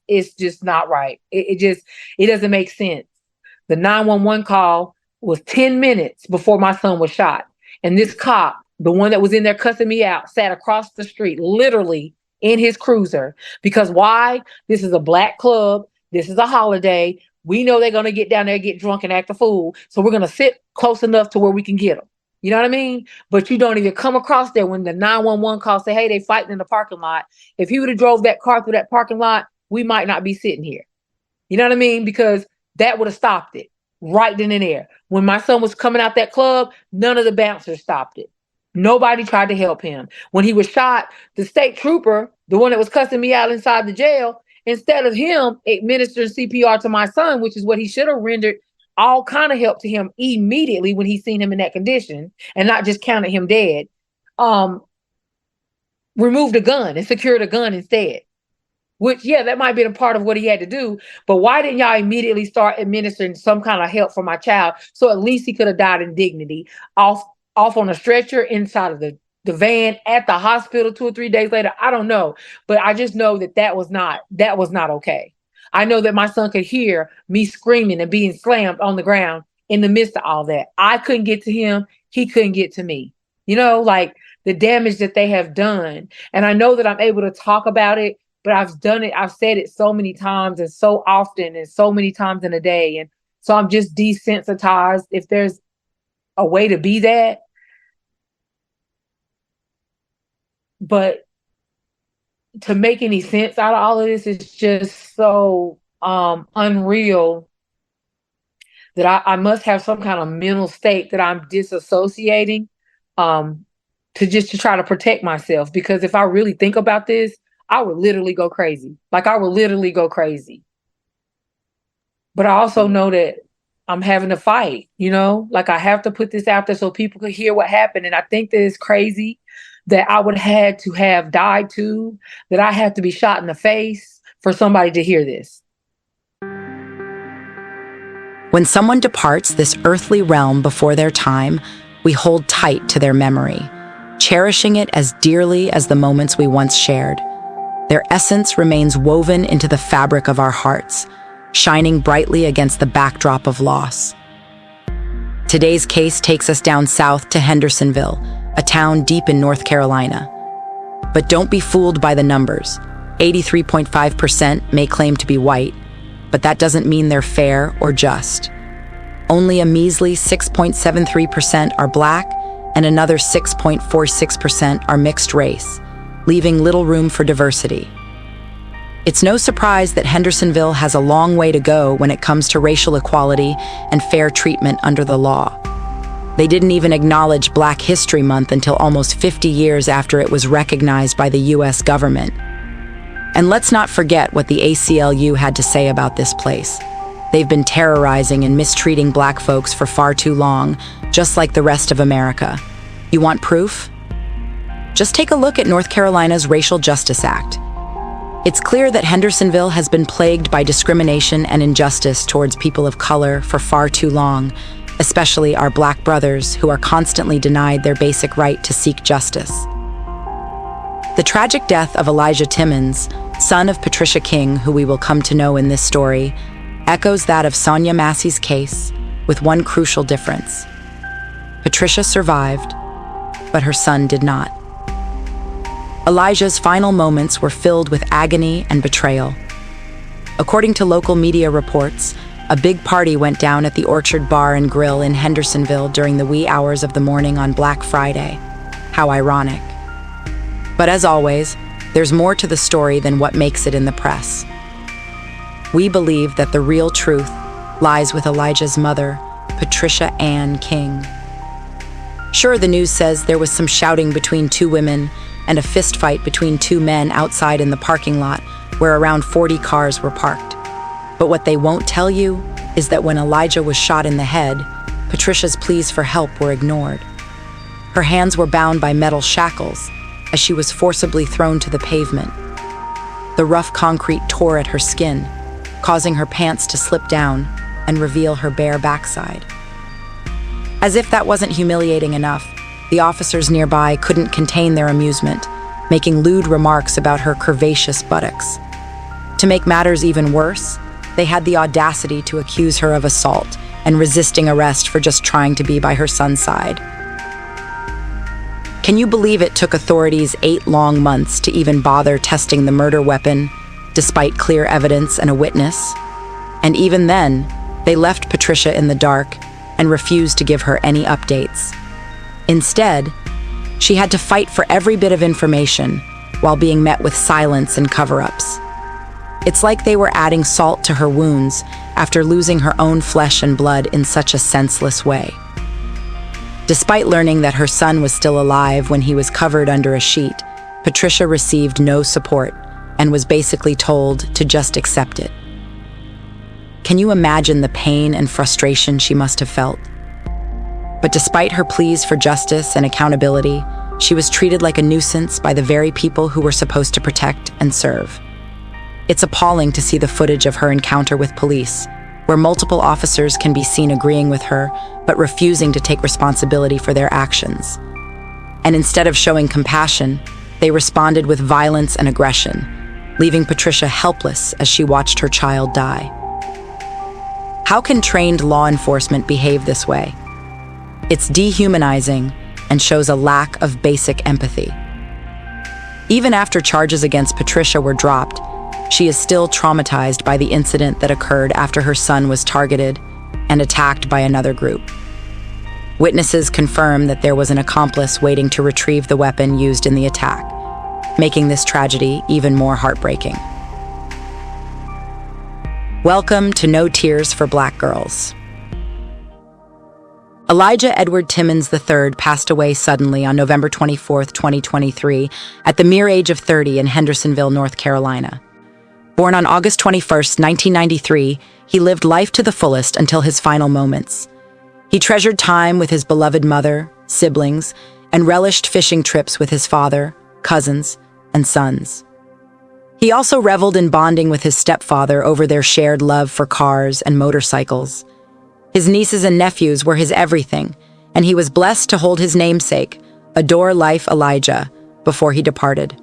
it's just not right. It doesn't make sense. The 911 call was 10 minutes before my son was shot. And this cop, the one that was in there cussing me out, sat across the street, literally in his cruiser. Because why? This is a black club. This is a holiday. We know they're going to get down there, get drunk, and act a fool. So we're going to sit close enough to where we can get them. You know what I mean? But you don't even come across there when the 911 call say, hey, they fighting in the parking lot. If he would have drove that car through that parking lot, we might not be sitting here. You know what I mean? Because that would have stopped it right then and there. When my son was coming out that club, none of the bouncers stopped it. Nobody tried to help him. When he was shot, the state trooper, the one that was cussing me out inside the jail, instead of him administering CPR to my son, which is what he should have rendered all kind of help to him immediately when he seen him in that condition and not just counted him dead, removed a gun and secured a gun instead. Which, yeah, that might be a part of what he had to do. But why didn't y'all immediately start administering some kind of help for my child so at least he could have died in dignity off on a stretcher inside of the van at the hospital 2 or 3 days later? I don't know. But I just know that was not okay. I know that my son could hear me screaming and being slammed on the ground in the midst of all that. I couldn't get to him. He couldn't get to me. You know, like the damage that they have done. And I know that I'm able to talk about it, but I've done it. I've said it so many times and so often and so many times in a day. And so I'm just desensitized. If there's a way to be that. But to make any sense out of all of this is just so unreal that I must have some kind of mental state that I'm disassociating to try to protect myself. Because if I really think about this, I would literally go crazy. Like I would literally go crazy. But I also know that I'm having to fight, you know, like I have to put this out there so people could hear what happened. And I think that it's crazy that I would have had to have died too, that I had to be shot in the face for somebody to hear this. When someone departs this earthly realm before their time, we hold tight to their memory, cherishing it as dearly as the moments we once shared. Their essence remains woven into the fabric of our hearts, shining brightly against the backdrop of loss. Today's case takes us down south to Hendersonville, a town deep in North Carolina. But don't be fooled by the numbers. 83.5% may claim to be white, but that doesn't mean they're fair or just. Only a measly 6.73% are black, and another 6.46% are mixed race, leaving little room for diversity. It's no surprise that Hendersonville has a long way to go when it comes to racial equality and fair treatment under the law. They didn't even acknowledge Black History Month until almost 50 years after it was recognized by the US government. And let's not forget what the ACLU had to say about this place. They've been terrorizing and mistreating Black folks for far too long, just like the rest of America. You want proof? Just take a look at North Carolina's Racial Justice Act. It's clear that Hendersonville has been plagued by discrimination and injustice towards people of color for far too long, especially our Black brothers who are constantly denied their basic right to seek justice. The tragic death of Elijah Timmons, son of Patricia King, who we will come to know in this story, echoes that of Sonia Massey's case, with one crucial difference. Patricia survived, but her son did not. Elijah's final moments were filled with agony and betrayal. According to local media reports, a big party went down at the Orchard Bar and Grill in Hendersonville during the wee hours of the morning on Black Friday. How ironic. But as always, there's more to the story than what makes it in the press. We believe that the real truth lies with Elijah's mother, Patricia Ann King. Sure, the news says there was some shouting between two women and a fist fight between two men outside in the parking lot where around 40 cars were parked. But what they won't tell you is that when Elijah was shot in the head, Patricia's pleas for help were ignored. Her hands were bound by metal shackles as she was forcibly thrown to the pavement. The rough concrete tore at her skin, causing her pants to slip down and reveal her bare backside. As if that wasn't humiliating enough, the officers nearby couldn't contain their amusement, making lewd remarks about her curvaceous buttocks. To make matters even worse, they had the audacity to accuse her of assault and resisting arrest for just trying to be by her son's side. Can you believe it took authorities 8 long months to even bother testing the murder weapon, despite clear evidence and a witness? And even then, they left Patricia in the dark and refused to give her any updates. Instead, she had to fight for every bit of information while being met with silence and cover-ups. It's like they were adding salt to her wounds after losing her own flesh and blood in such a senseless way. Despite learning that her son was still alive when he was covered under a sheet, Patricia received no support and was basically told to just accept it. Can you imagine the pain and frustration she must have felt? But despite her pleas for justice and accountability, she was treated like a nuisance by the very people who were supposed to protect and serve. It's appalling to see the footage of her encounter with police, where multiple officers can be seen agreeing with her, but refusing to take responsibility for their actions. And instead of showing compassion, they responded with violence and aggression, leaving Patricia helpless as she watched her child die. How can trained law enforcement behave this way? It's dehumanizing and shows a lack of basic empathy. Even after charges against Patricia were dropped, she is still traumatized by the incident that occurred after her son was targeted and attacked by another group. Witnesses confirm that there was an accomplice waiting to retrieve the weapon used in the attack, making this tragedy even more heartbreaking. Welcome to No Tears for Black Girls. Elijah Edward Timmons III passed away suddenly on November 24, 2023, at the mere age of 30 in Hendersonville, North Carolina. Born on August 21, 1993, he lived life to the fullest until his final moments. He treasured time with his beloved mother, siblings, and relished fishing trips with his father, cousins, and sons. He also reveled in bonding with his stepfather over their shared love for cars and motorcycles. His nieces and nephews were his everything, and he was blessed to hold his namesake, Adore Life Elijah, before he departed.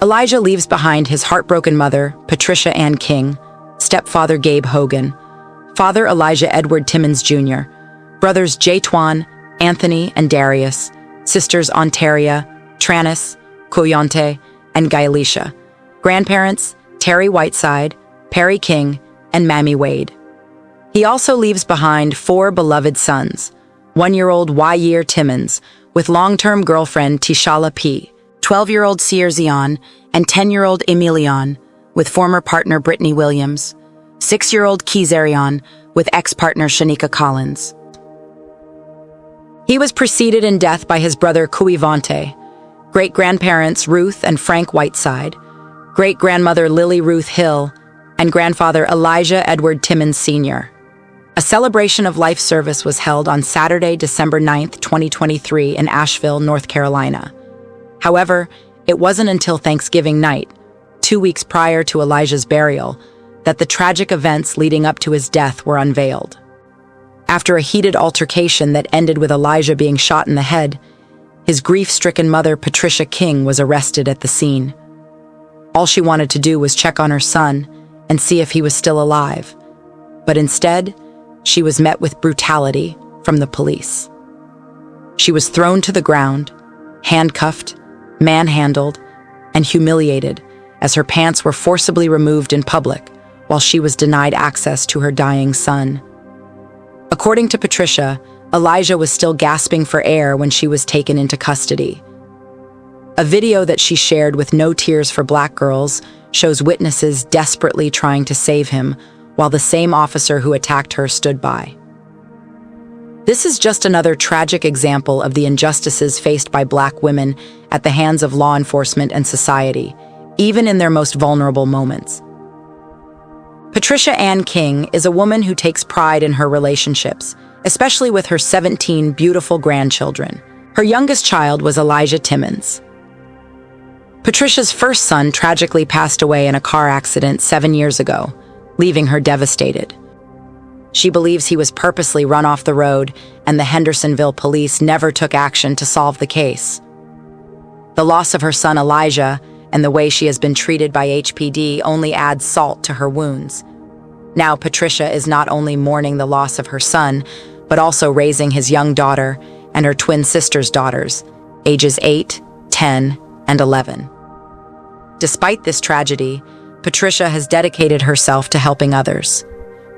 Elijah leaves behind his heartbroken mother, Patricia King, stepfather Gabe Hogan, father Elijah Edward Timmons Jr., brothers Jaytwan, Anthony, and Darius, sisters Ontaria, Tranis, Kuyonte, and Gailisha, grandparents Terry Whiteside, Perry King, and Mammy Wade. He also leaves behind 4 beloved sons, 1-year-old Year Timmons, with long-term girlfriend Tishala P., 12-year-old Sear Zion, and 10-year-old Emilion, with former partner Brittany Williams, 6-year-old Kizarion, with ex-partner Shanika Collins. He was preceded in death by his brother Kuivante, great-grandparents Ruth and Frank Whiteside, great-grandmother Lily Ruth Hill, and grandfather Elijah Edward Timmons Sr. A celebration of life service was held on Saturday, December 9, 2023 in Asheville, North Carolina. However, it wasn't until Thanksgiving night, 2 weeks prior to Elijah's burial, that the tragic events leading up to his death were unveiled. After a heated altercation that ended with Elijah being shot in the head, his grief-stricken mother, Patricia King, was arrested at the scene. All she wanted to do was check on her son and see if he was still alive, but instead, she was met with brutality from the police. She was thrown to the ground, handcuffed, manhandled, and humiliated as her pants were forcibly removed in public while she was denied access to her dying son. According to Patricia, Elijah was still gasping for air when she was taken into custody. A video that she shared with No Tears for Black Girls shows witnesses desperately trying to save him while the same officer who attacked her stood by. This is just another tragic example of the injustices faced by Black women at the hands of law enforcement and society, even in their most vulnerable moments. Patricia King is a woman who takes pride in her relationships, especially with her 17 beautiful grandchildren. Her youngest child was Elijah Timmons. Patricia's first son tragically passed away in a car accident 7 years ago, leaving her devastated. She believes he was purposely run off the road, and the Hendersonville police never took action to solve the case. The loss of her son Elijah and the way she has been treated by HPD only adds salt to her wounds. Now Patricia is not only mourning the loss of her son, but also raising his young daughter and her twin sister's daughters, ages 8, 10, and 11. Despite this tragedy, Patricia has dedicated herself to helping others.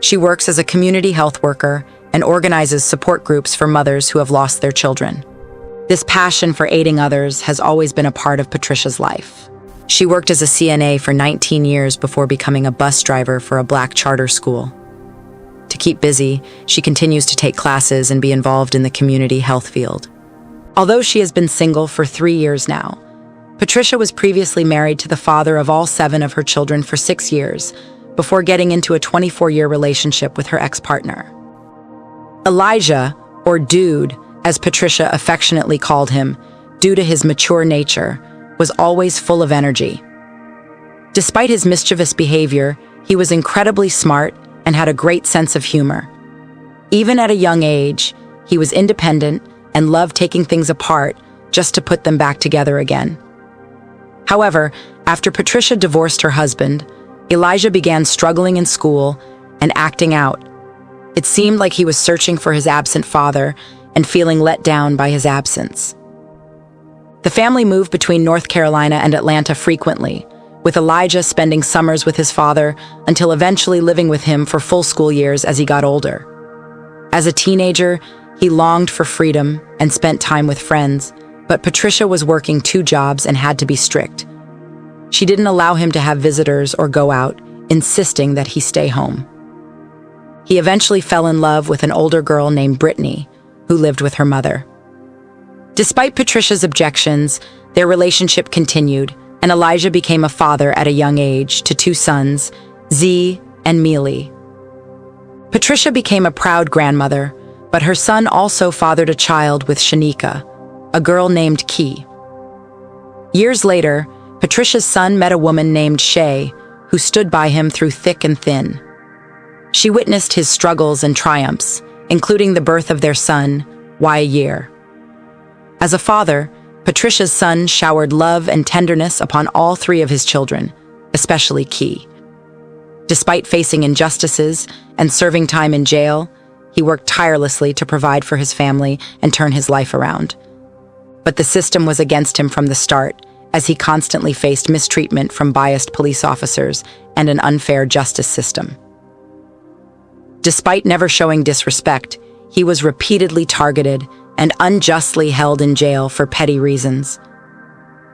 She works as a community health worker and organizes support groups for mothers who have lost their children. This passion for aiding others has always been a part of Patricia's life. She worked as a CNA for 19 years before becoming a bus driver for a Black charter school. To keep busy, she continues to take classes and be involved in the community health field. Although she has been single for 3 years now, Patricia was previously married to the father of all 7 of her children for 6 years, before getting into a 24-year relationship with her ex-partner. Elijah, or Dude, as Patricia affectionately called him, due to his mature nature, was always full of energy. Despite his mischievous behavior, he was incredibly smart and had a great sense of humor. Even at a young age, he was independent and loved taking things apart just to put them back together again. However, after Patricia divorced her husband, Elijah began struggling in school and acting out. It seemed like he was searching for his absent father and feeling let down by his absence. The family moved between North Carolina and Atlanta frequently, with Elijah spending summers with his father until eventually living with him for full school years as he got older. As a teenager, he longed for freedom and spent time with friends, but Patricia was working 2 jobs and had to be strict. She didn't allow him to have visitors or go out, insisting that he stay home. He eventually fell in love with an older girl named Brittany, who lived with her mother. Despite Patricia's objections, their relationship continued, and Elijah became a father at a young age to 2 sons, Z and Mealy. Patricia became a proud grandmother, but her son also fathered a child with Shanika, a girl named Key. Years later, Patricia's son met a woman named Shay, who stood by him through thick and thin. She witnessed his struggles and triumphs, including the birth of their son, Year. As a father, Patricia's son showered love and tenderness upon all 3 of his children, especially Key. Despite facing injustices and serving time in jail, he worked tirelessly to provide for his family and turn his life around. But the system was against him from the start, as he constantly faced mistreatment from biased police officers and an unfair justice system. Despite never showing disrespect, he was repeatedly targeted and unjustly held in jail for petty reasons.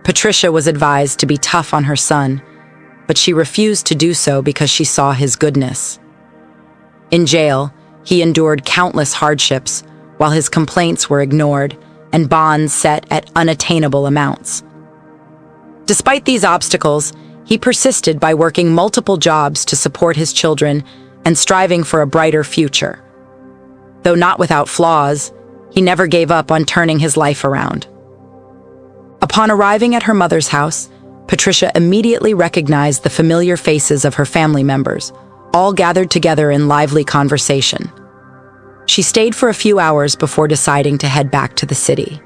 Patricia was advised to be tough on her son, but she refused to do so because she saw his goodness. In jail, he endured countless hardships, while his complaints were ignored and bonds set at unattainable amounts. Despite these obstacles, he persisted by working multiple jobs to support his children and striving for a brighter future. Though not without flaws, he never gave up on turning his life around. Upon arriving at her mother's house, Patricia immediately recognized the familiar faces of her family members, all gathered together in lively conversation. She stayed for a few hours before deciding to head back to the city.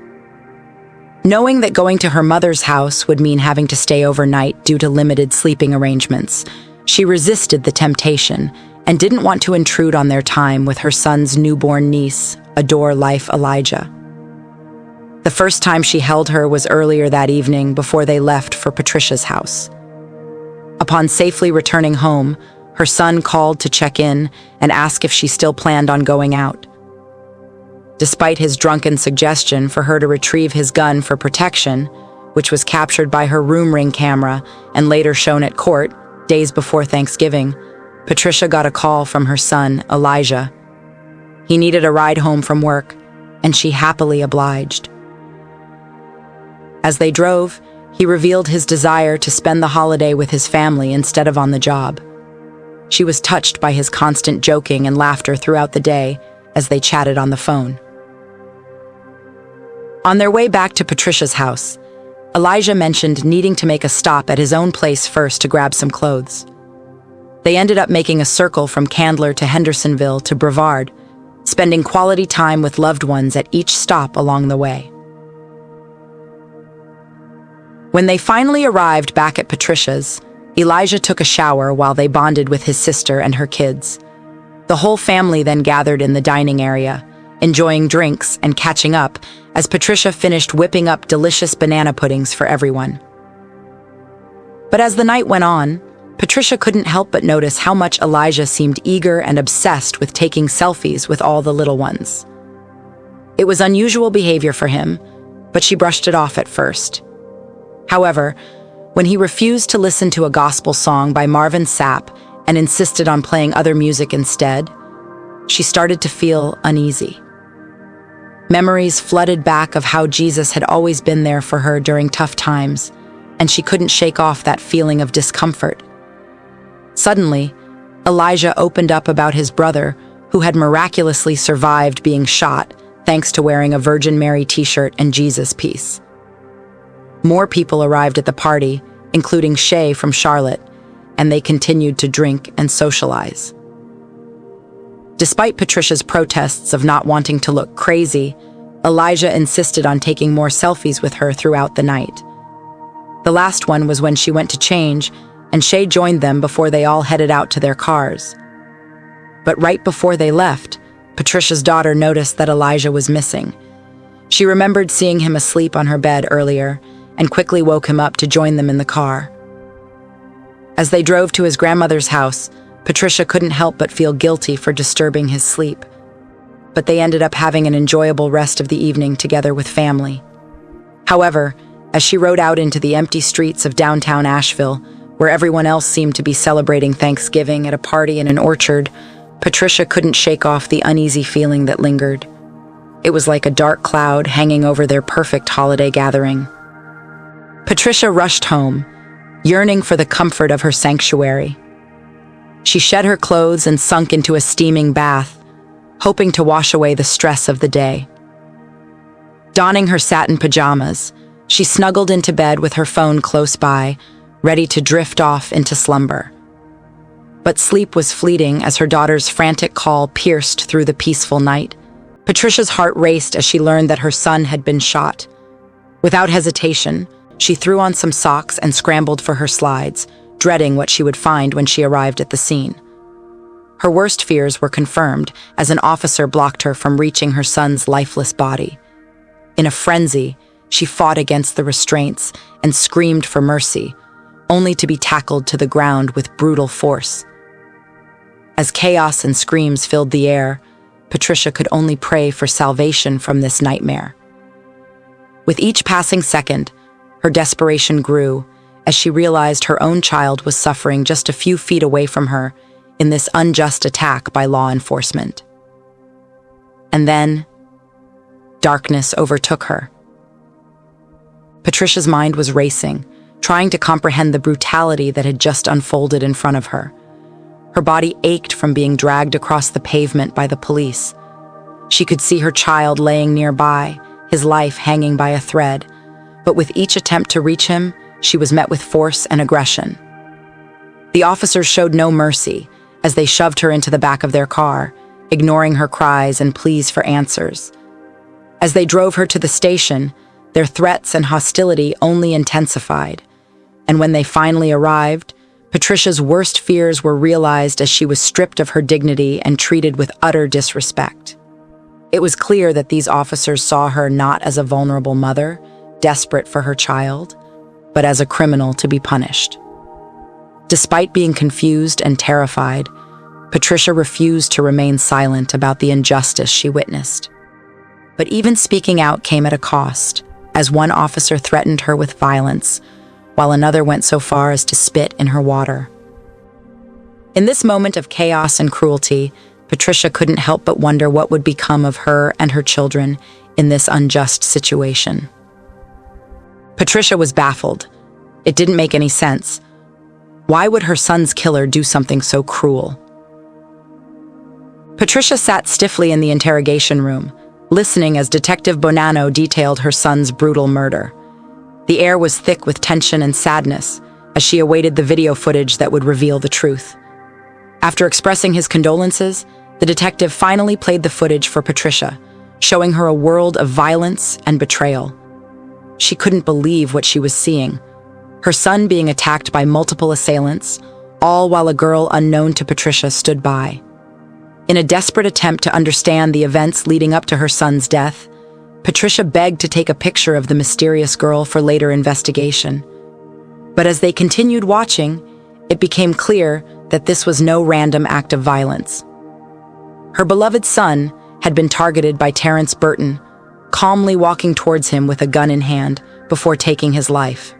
Knowing that going to her mother's house would mean having to stay overnight due to limited sleeping arrangements, she resisted the temptation and didn't want to intrude on their time with her son's newborn niece, Adore Life Elijah. The first time she held her was earlier that evening before they left for Patricia's house. Upon safely returning home, her son called to check in and ask if she still planned on going out. Despite his drunken suggestion for her to retrieve his gun for protection, which was captured by her room ring camera and later shown at court days before Thanksgiving, Patricia got a call from her son, Elijah. He needed a ride home from work, and she happily obliged. As they drove, he revealed his desire to spend the holiday with his family instead of on the job. She was touched by his constant joking and laughter throughout the day as they chatted on the phone. On their way back to Patricia's house, Elijah mentioned needing to make a stop at his own place first to grab some clothes. They ended up making a circle from Candler to Hendersonville to Brevard, spending quality time with loved ones at each stop along the way. When they finally arrived back at Patricia's, Elijah took a shower while they bonded with his sister and her kids. The whole family then gathered in the dining area, enjoying drinks and catching up as Patricia finished whipping up delicious banana puddings for everyone. But as the night went on, Patricia couldn't help but notice how much Elijah seemed eager and obsessed with taking selfies with all the little ones. It was unusual behavior for him, but she brushed it off at first. However, when he refused to listen to a gospel song by Marvin Sapp and insisted on playing other music instead, she started to feel uneasy. Memories flooded back of how Jesus had always been there for her during tough times, and she couldn't shake off that feeling of discomfort. Suddenly, Elijah opened up about his brother, who had miraculously survived being shot thanks to wearing a Virgin Mary t-shirt and Jesus piece. More people arrived at the party, including Shay from Charlotte, and they continued to drink and socialize. Despite Patricia's protests of not wanting to look crazy, Elijah insisted on taking more selfies with her throughout the night. The last one was when she went to change, and Shay joined them before they all headed out to their cars. But right before they left, Patricia's daughter noticed that Elijah was missing. She remembered seeing him asleep on her bed earlier and quickly woke him up to join them in the car. As they drove to his grandmother's house, Patricia couldn't help but feel guilty for disturbing his sleep. But they ended up having an enjoyable rest of the evening together with family. However, as she rode out into the empty streets of downtown Asheville, where everyone else seemed to be celebrating Thanksgiving at a party in an orchard, Patricia couldn't shake off the uneasy feeling that lingered. It was like a dark cloud hanging over their perfect holiday gathering. Patricia rushed home, yearning for the comfort of her sanctuary. She shed her clothes and sunk into a steaming bath, hoping to wash away the stress of the day. Donning her satin pajamas, she snuggled into bed with her phone close by, ready to drift off into slumber. But sleep was fleeting as her daughter's frantic call pierced through the peaceful night. Patricia's heart raced as she learned that her son had been shot. Without hesitation, she threw on some socks and scrambled for her slides, dreading what she would find when she arrived at the scene. Her worst fears were confirmed as an officer blocked her from reaching her son's lifeless body. In a frenzy, she fought against the restraints and screamed for mercy, only to be tackled to the ground with brutal force. As chaos and screams filled the air, Patricia could only pray for salvation from this nightmare. With each passing second, her desperation grew as she realized her own child was suffering just a few feet away from her in this unjust attack by law enforcement. And then, darkness overtook her. Patricia's mind was racing, trying to comprehend the brutality that had just unfolded in front of her. Her body ached from being dragged across the pavement by the police. She could see her child laying nearby, his life hanging by a thread. But with each attempt to reach him, she was met with force and aggression. The officers showed no mercy as they shoved her into the back of their car, ignoring her cries and pleas for answers. As they drove her to the station, their threats and hostility only intensified. And when they finally arrived, Patricia's worst fears were realized as she was stripped of her dignity and treated with utter disrespect. It was clear that these officers saw her not as a vulnerable mother, desperate for her child, but as a criminal to be punished. Despite being confused and terrified, Patricia refused to remain silent about the injustice she witnessed. But even speaking out came at a cost, as one officer threatened her with violence, while another went so far as to spit in her water. In this moment of chaos and cruelty, Patricia couldn't help but wonder what would become of her and her children in this unjust situation. Patricia was baffled. It didn't make any sense. Why would her son's killer do something so cruel? Patricia sat stiffly in the interrogation room, listening as Detective Bonanno detailed her son's brutal murder. The air was thick with tension and sadness as she awaited the video footage that would reveal the truth. After expressing his condolences, the detective finally played the footage for Patricia, showing her a world of violence and betrayal. She couldn't believe what she was seeing. Her son being attacked by multiple assailants, all while a girl unknown to Patricia stood by. In a desperate attempt to understand the events leading up to her son's death, Patricia begged to take a picture of the mysterious girl for later investigation. But as they continued watching, it became clear that this was no random act of violence. Her beloved son had been targeted by Terrence Burton, calmly walking towards him with a gun in hand before taking his life.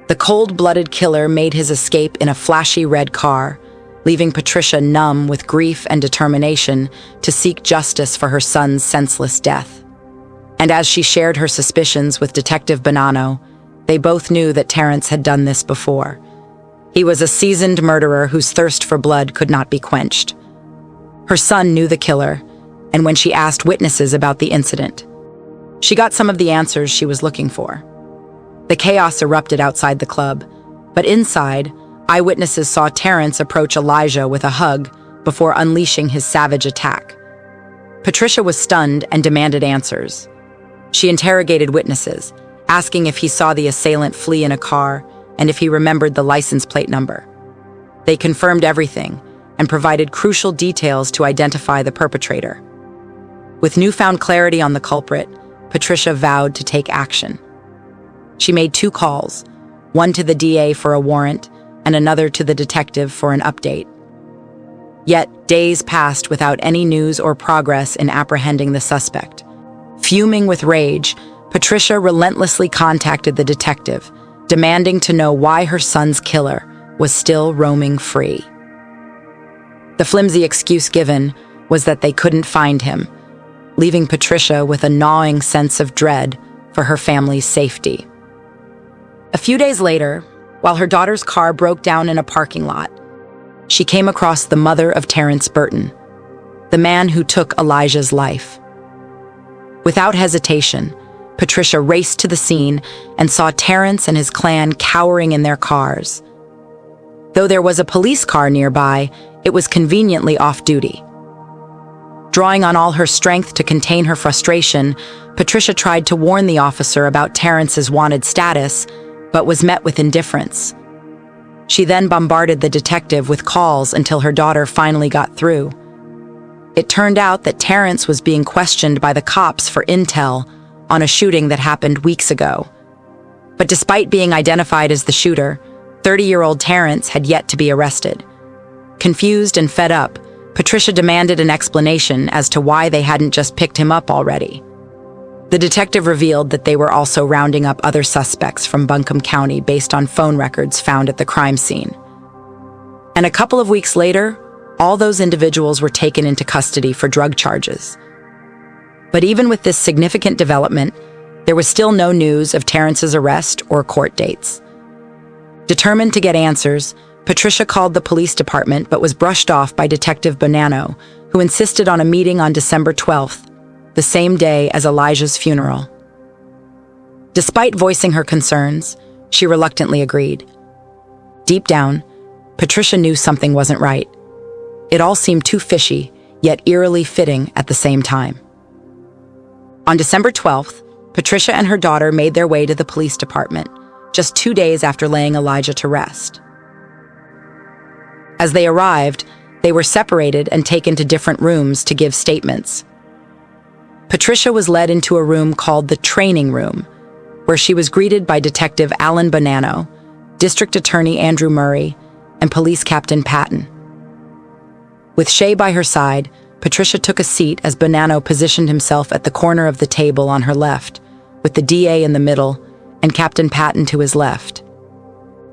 The cold-blooded killer made his escape in a flashy red car, leaving Patricia numb with grief and determination to seek justice for her son's senseless death. And as she shared her suspicions with Detective Bonanno, they both knew that Terrence had done this before. He was a seasoned murderer whose thirst for blood could not be quenched. Her son knew the killer, and when she asked witnesses about the incident, she got some of the answers she was looking for. The chaos erupted outside the club, but inside, eyewitnesses saw Terrence approach Elijah with a hug before unleashing his savage attack. Patricia was stunned and demanded answers. She interrogated witnesses, asking if he saw the assailant flee in a car and if he remembered the license plate number. They confirmed everything and provided crucial details to identify the perpetrator. With newfound clarity on the culprit, Patricia vowed to take action. She made 2 calls, one to the DA for a warrant and another to the detective for an update. Yet, days passed without any news or progress in apprehending the suspect. Fuming with rage, Patricia relentlessly contacted the detective, demanding to know why her son's killer was still roaming free. The flimsy excuse given was that they couldn't find him, leaving Patricia with a gnawing sense of dread for her family's safety. A few days later, while her daughter's car broke down in a parking lot, she came across the mother of Terrence Burton, the man who took Elijah's life. Without hesitation, Patricia raced to the scene and saw Terrence and his clan cowering in their cars. Though there was a police car nearby, it was conveniently off-duty. Drawing on all her strength to contain her frustration, Patricia tried to warn the officer about Terrence's wanted status, but was met with indifference. She then bombarded the detective with calls until her daughter finally got through. It turned out that Terrence was being questioned by the cops for intel on a shooting that happened weeks ago. But despite being identified as the shooter, 30-year-old Terrence had yet to be arrested. Confused and fed up, Patricia demanded an explanation as to why they hadn't just picked him up already. The detective revealed that they were also rounding up other suspects from Buncombe County based on phone records found at the crime scene. And a couple of weeks later, all those individuals were taken into custody for drug charges. But even with this significant development, there was still no news of Terrence's arrest or court dates. Determined to get answers, Patricia called the police department but was brushed off by Detective Bonanno, who insisted on a meeting on December 12th, the same day as Elijah's funeral. Despite voicing her concerns, she reluctantly agreed. Deep down, Patricia knew something wasn't right. It all seemed too fishy, yet eerily fitting at the same time. On December 12th, Patricia and her daughter made their way to the police department, just 2 days after laying Elijah to rest. As they arrived, they were separated and taken to different rooms to give statements. Patricia was led into a room called the training room, where she was greeted by Detective Alan Bonanno, District Attorney Andrew Murray, and Police Captain Patton. With Shay by her side, Patricia took a seat as Bonanno positioned himself at the corner of the table on her left, with the DA in the middle and Captain Patton to his left.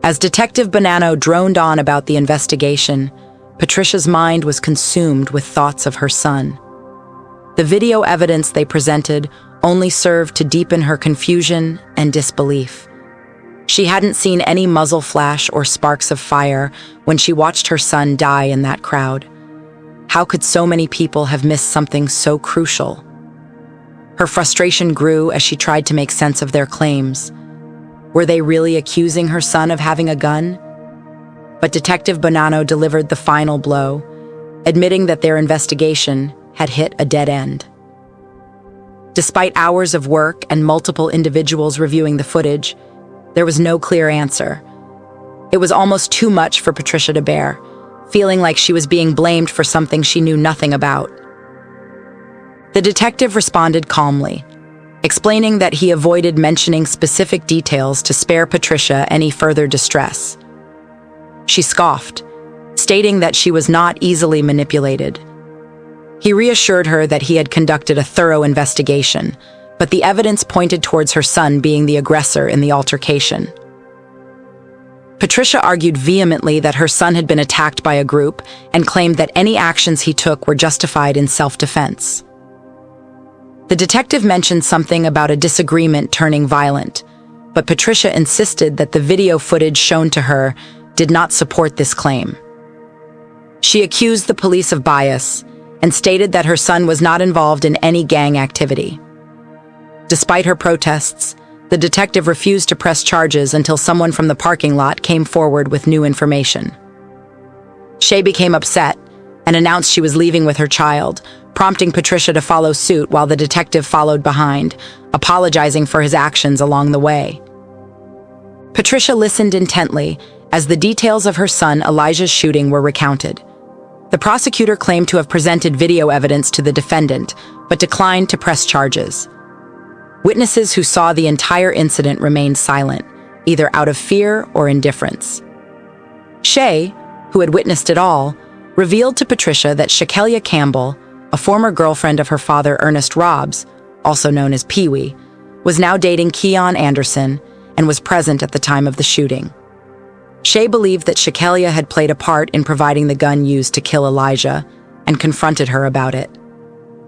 As Detective Bonanno droned on about the investigation, Patricia's mind was consumed with thoughts of her son. The video evidence they presented only served to deepen her confusion and disbelief. She hadn't seen any muzzle flash or sparks of fire when she watched her son die in that crowd. How could so many people have missed something so crucial? Her frustration grew as she tried to make sense of their claims. Were they really accusing her son of having a gun? But Detective Bonanno delivered the final blow, admitting that their investigation had hit a dead end. Despite hours of work and multiple individuals reviewing the footage, there was no clear answer. It was almost too much for Patricia to bear, feeling like she was being blamed for something she knew nothing about. The detective responded calmly, explaining that he avoided mentioning specific details to spare Patricia any further distress. She scoffed, stating that she was not easily manipulated. He reassured her that he had conducted a thorough investigation, but the evidence pointed towards her son being the aggressor in the altercation. Patricia argued vehemently that her son had been attacked by a group and claimed that any actions he took were justified in self-defense. The detective mentioned something about a disagreement turning violent, but Patricia insisted that the video footage shown to her did not support this claim. She accused the police of bias and stated that her son was not involved in any gang activity. Despite her protests, the detective refused to press charges until someone from the parking lot came forward with new information. Shay became upset and announced she was leaving with her child, prompting Patricia to follow suit while the detective followed behind, apologizing for his actions along the way. Patricia listened intently as the details of her son Elijah's shooting were recounted. The prosecutor claimed to have presented video evidence to the defendant, but declined to press charges. Witnesses who saw the entire incident remained silent, either out of fear or indifference. Shay, who had witnessed it all, revealed to Patricia that Shakelia Campbell, a former girlfriend of her father Ernest Robbs, also known as Pee-wee, was now dating Keon Anderson and was present at the time of the shooting. Shay believed that Shakelia had played a part in providing the gun used to kill Elijah and confronted her about it.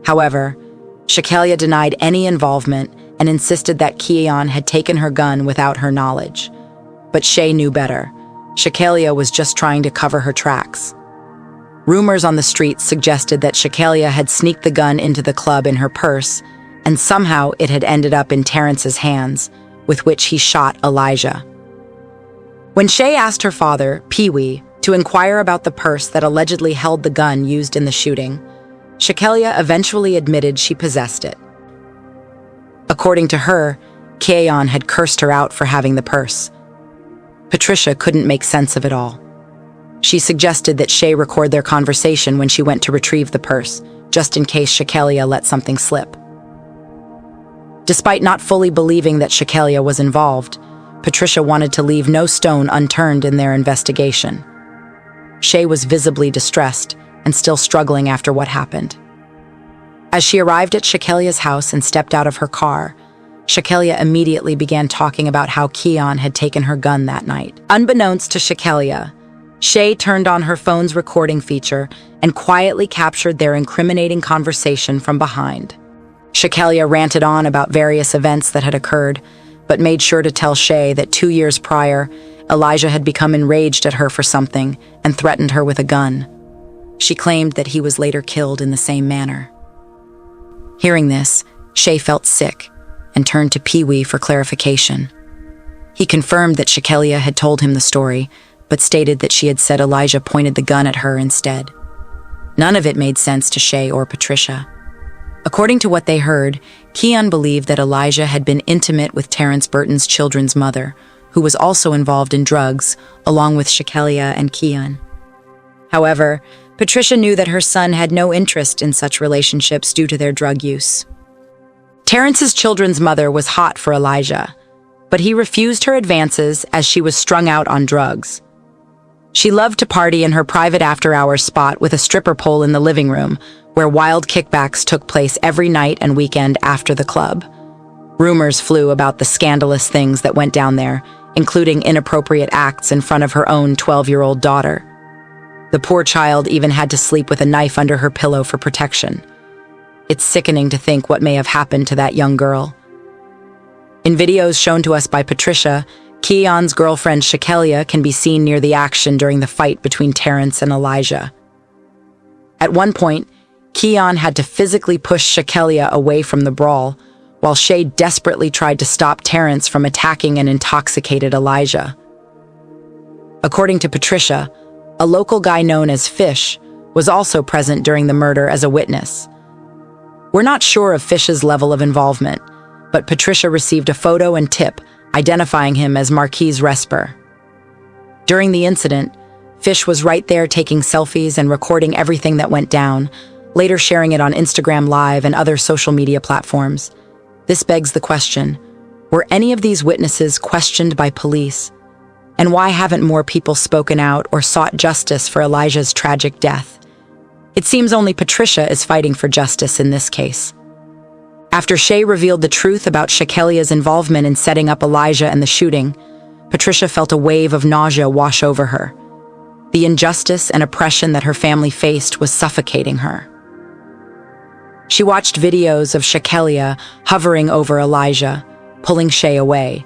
However, Shakelia denied any involvement and insisted that Keon had taken her gun without her knowledge. But Shay knew better. Shakelia was just trying to cover her tracks. Rumors on the streets suggested that Shakelia had sneaked the gun into the club in her purse, and somehow it had ended up in Terrence's hands, with which he shot Elijah. When Shay asked her father, Pee-wee, to inquire about the purse that allegedly held the gun used in the shooting, Shakelia eventually admitted she possessed it. According to her, Keon had cursed her out for having the purse. Patricia couldn't make sense of it all. She suggested that Shay record their conversation when she went to retrieve the purse, just in case Shakelia let something slip. Despite not fully believing that Shakelia was involved, Patricia wanted to leave no stone unturned in their investigation. Shay was visibly distressed and still struggling after what happened. As she arrived at Shakelia's house and stepped out of her car, Shakelia immediately began talking about how Keon had taken her gun that night. Unbeknownst to Shakelia, Shay turned on her phone's recording feature and quietly captured their incriminating conversation from behind. Shakelia ranted on about various events that had occurred, but made sure to tell Shay that 2 years prior, Elijah had become enraged at her for something and threatened her with a gun. She claimed that he was later killed in the same manner. Hearing this, Shay felt sick and turned to Pee-wee for clarification. He confirmed that Shakelia had told him the story, but stated that she had said Elijah pointed the gun at her instead. None of it made sense to Shay or Patricia. According to what they heard, Keon believed that Elijah had been intimate with Terrence Burton's children's mother, who was also involved in drugs, along with Shakelia and Keon. However, Patricia knew that her son had no interest in such relationships due to their drug use. Terrence's children's mother was hot for Elijah, but he refused her advances as she was strung out on drugs. She loved to party in her private after-hours spot with a stripper pole in the living room, where wild kickbacks took place every night and weekend after the club. Rumors flew about the scandalous things that went down there, including inappropriate acts in front of her own 12-year-old daughter. The poor child even had to sleep with a knife under her pillow for protection. It's sickening to think what may have happened to that young girl. In videos shown to us by Patricia, Keon's girlfriend Shakelia can be seen near the action during the fight between Terrence and Elijah. At one point, Keon had to physically push Shakelia away from the brawl, while Shay desperately tried to stop Terrence from attacking an intoxicated Elijah. According to Patricia, a local guy known as Fish was also present during the murder as a witness. We're not sure of Fish's level of involvement, but Patricia received a photo and tip identifying him as Marquise Resper. During the incident, Fish was right there taking selfies and recording everything that went down, later sharing it on Instagram Live and other social media platforms. This begs the question, were any of these witnesses questioned by police? And why haven't more people spoken out or sought justice for Elijah's tragic death? It seems only Patricia is fighting for justice in this case. After Shay revealed the truth about Shakelia's involvement in setting up Elijah and the shooting, Patricia felt a wave of nausea wash over her. The injustice and oppression that her family faced was suffocating her. She watched videos of Shakelia hovering over Elijah, pulling Shay away,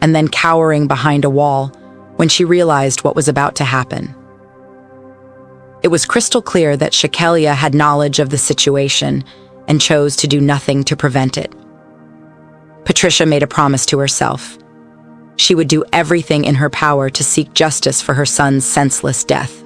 and then cowering behind a wall when she realized what was about to happen. It was crystal clear that Shakelia had knowledge of the situation and chose to do nothing to prevent it. Patricia made a promise to herself. She would do everything in her power to seek justice for her son's senseless death.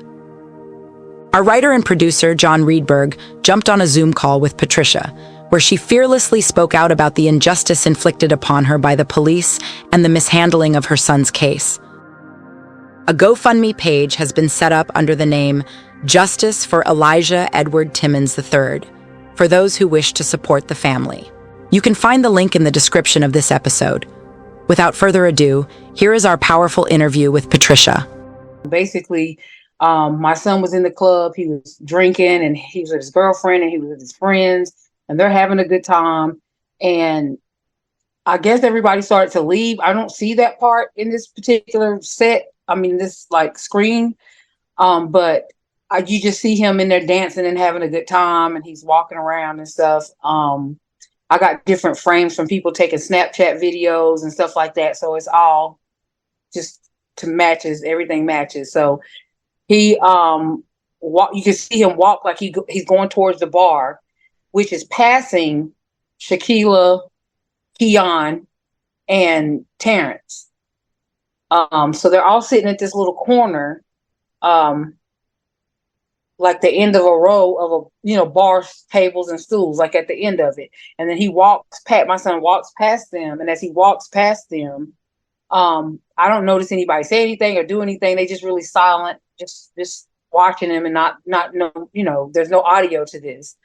Our writer and producer, John Reedberg, jumped on a Zoom call with Patricia, where she fearlessly spoke out about the injustice inflicted upon her by the police and the mishandling of her son's case. A GoFundMe page has been set up under the name Justice for Elijah Edward Timmons III, for those who wish to support the family. You can find the link in the description of this episode. Without further ado, here is our powerful interview with Patricia. Basically, my son was in the club. He was drinking, and he was with his girlfriend, and he was with his friends, and they're having a good time. And I guess everybody started to leave. I don't see that part in this particular set. I mean, this like screen. But you just see him in there dancing and having a good time, and he's walking around and stuff. I got different frames from people taking Snapchat videos and stuff like that. So it's all just everything matches. So he, you can see him walk like he's going towards the bar, which is passing Shakelia, Keon, and Terrence. So they're all sitting at this little corner, like the end of a row of bar tables and stools, like at the end of it. And then my son walks past them. And as he walks past them, I don't notice anybody say anything or do anything. They just really silent, just watching him and not know, there's no audio to this.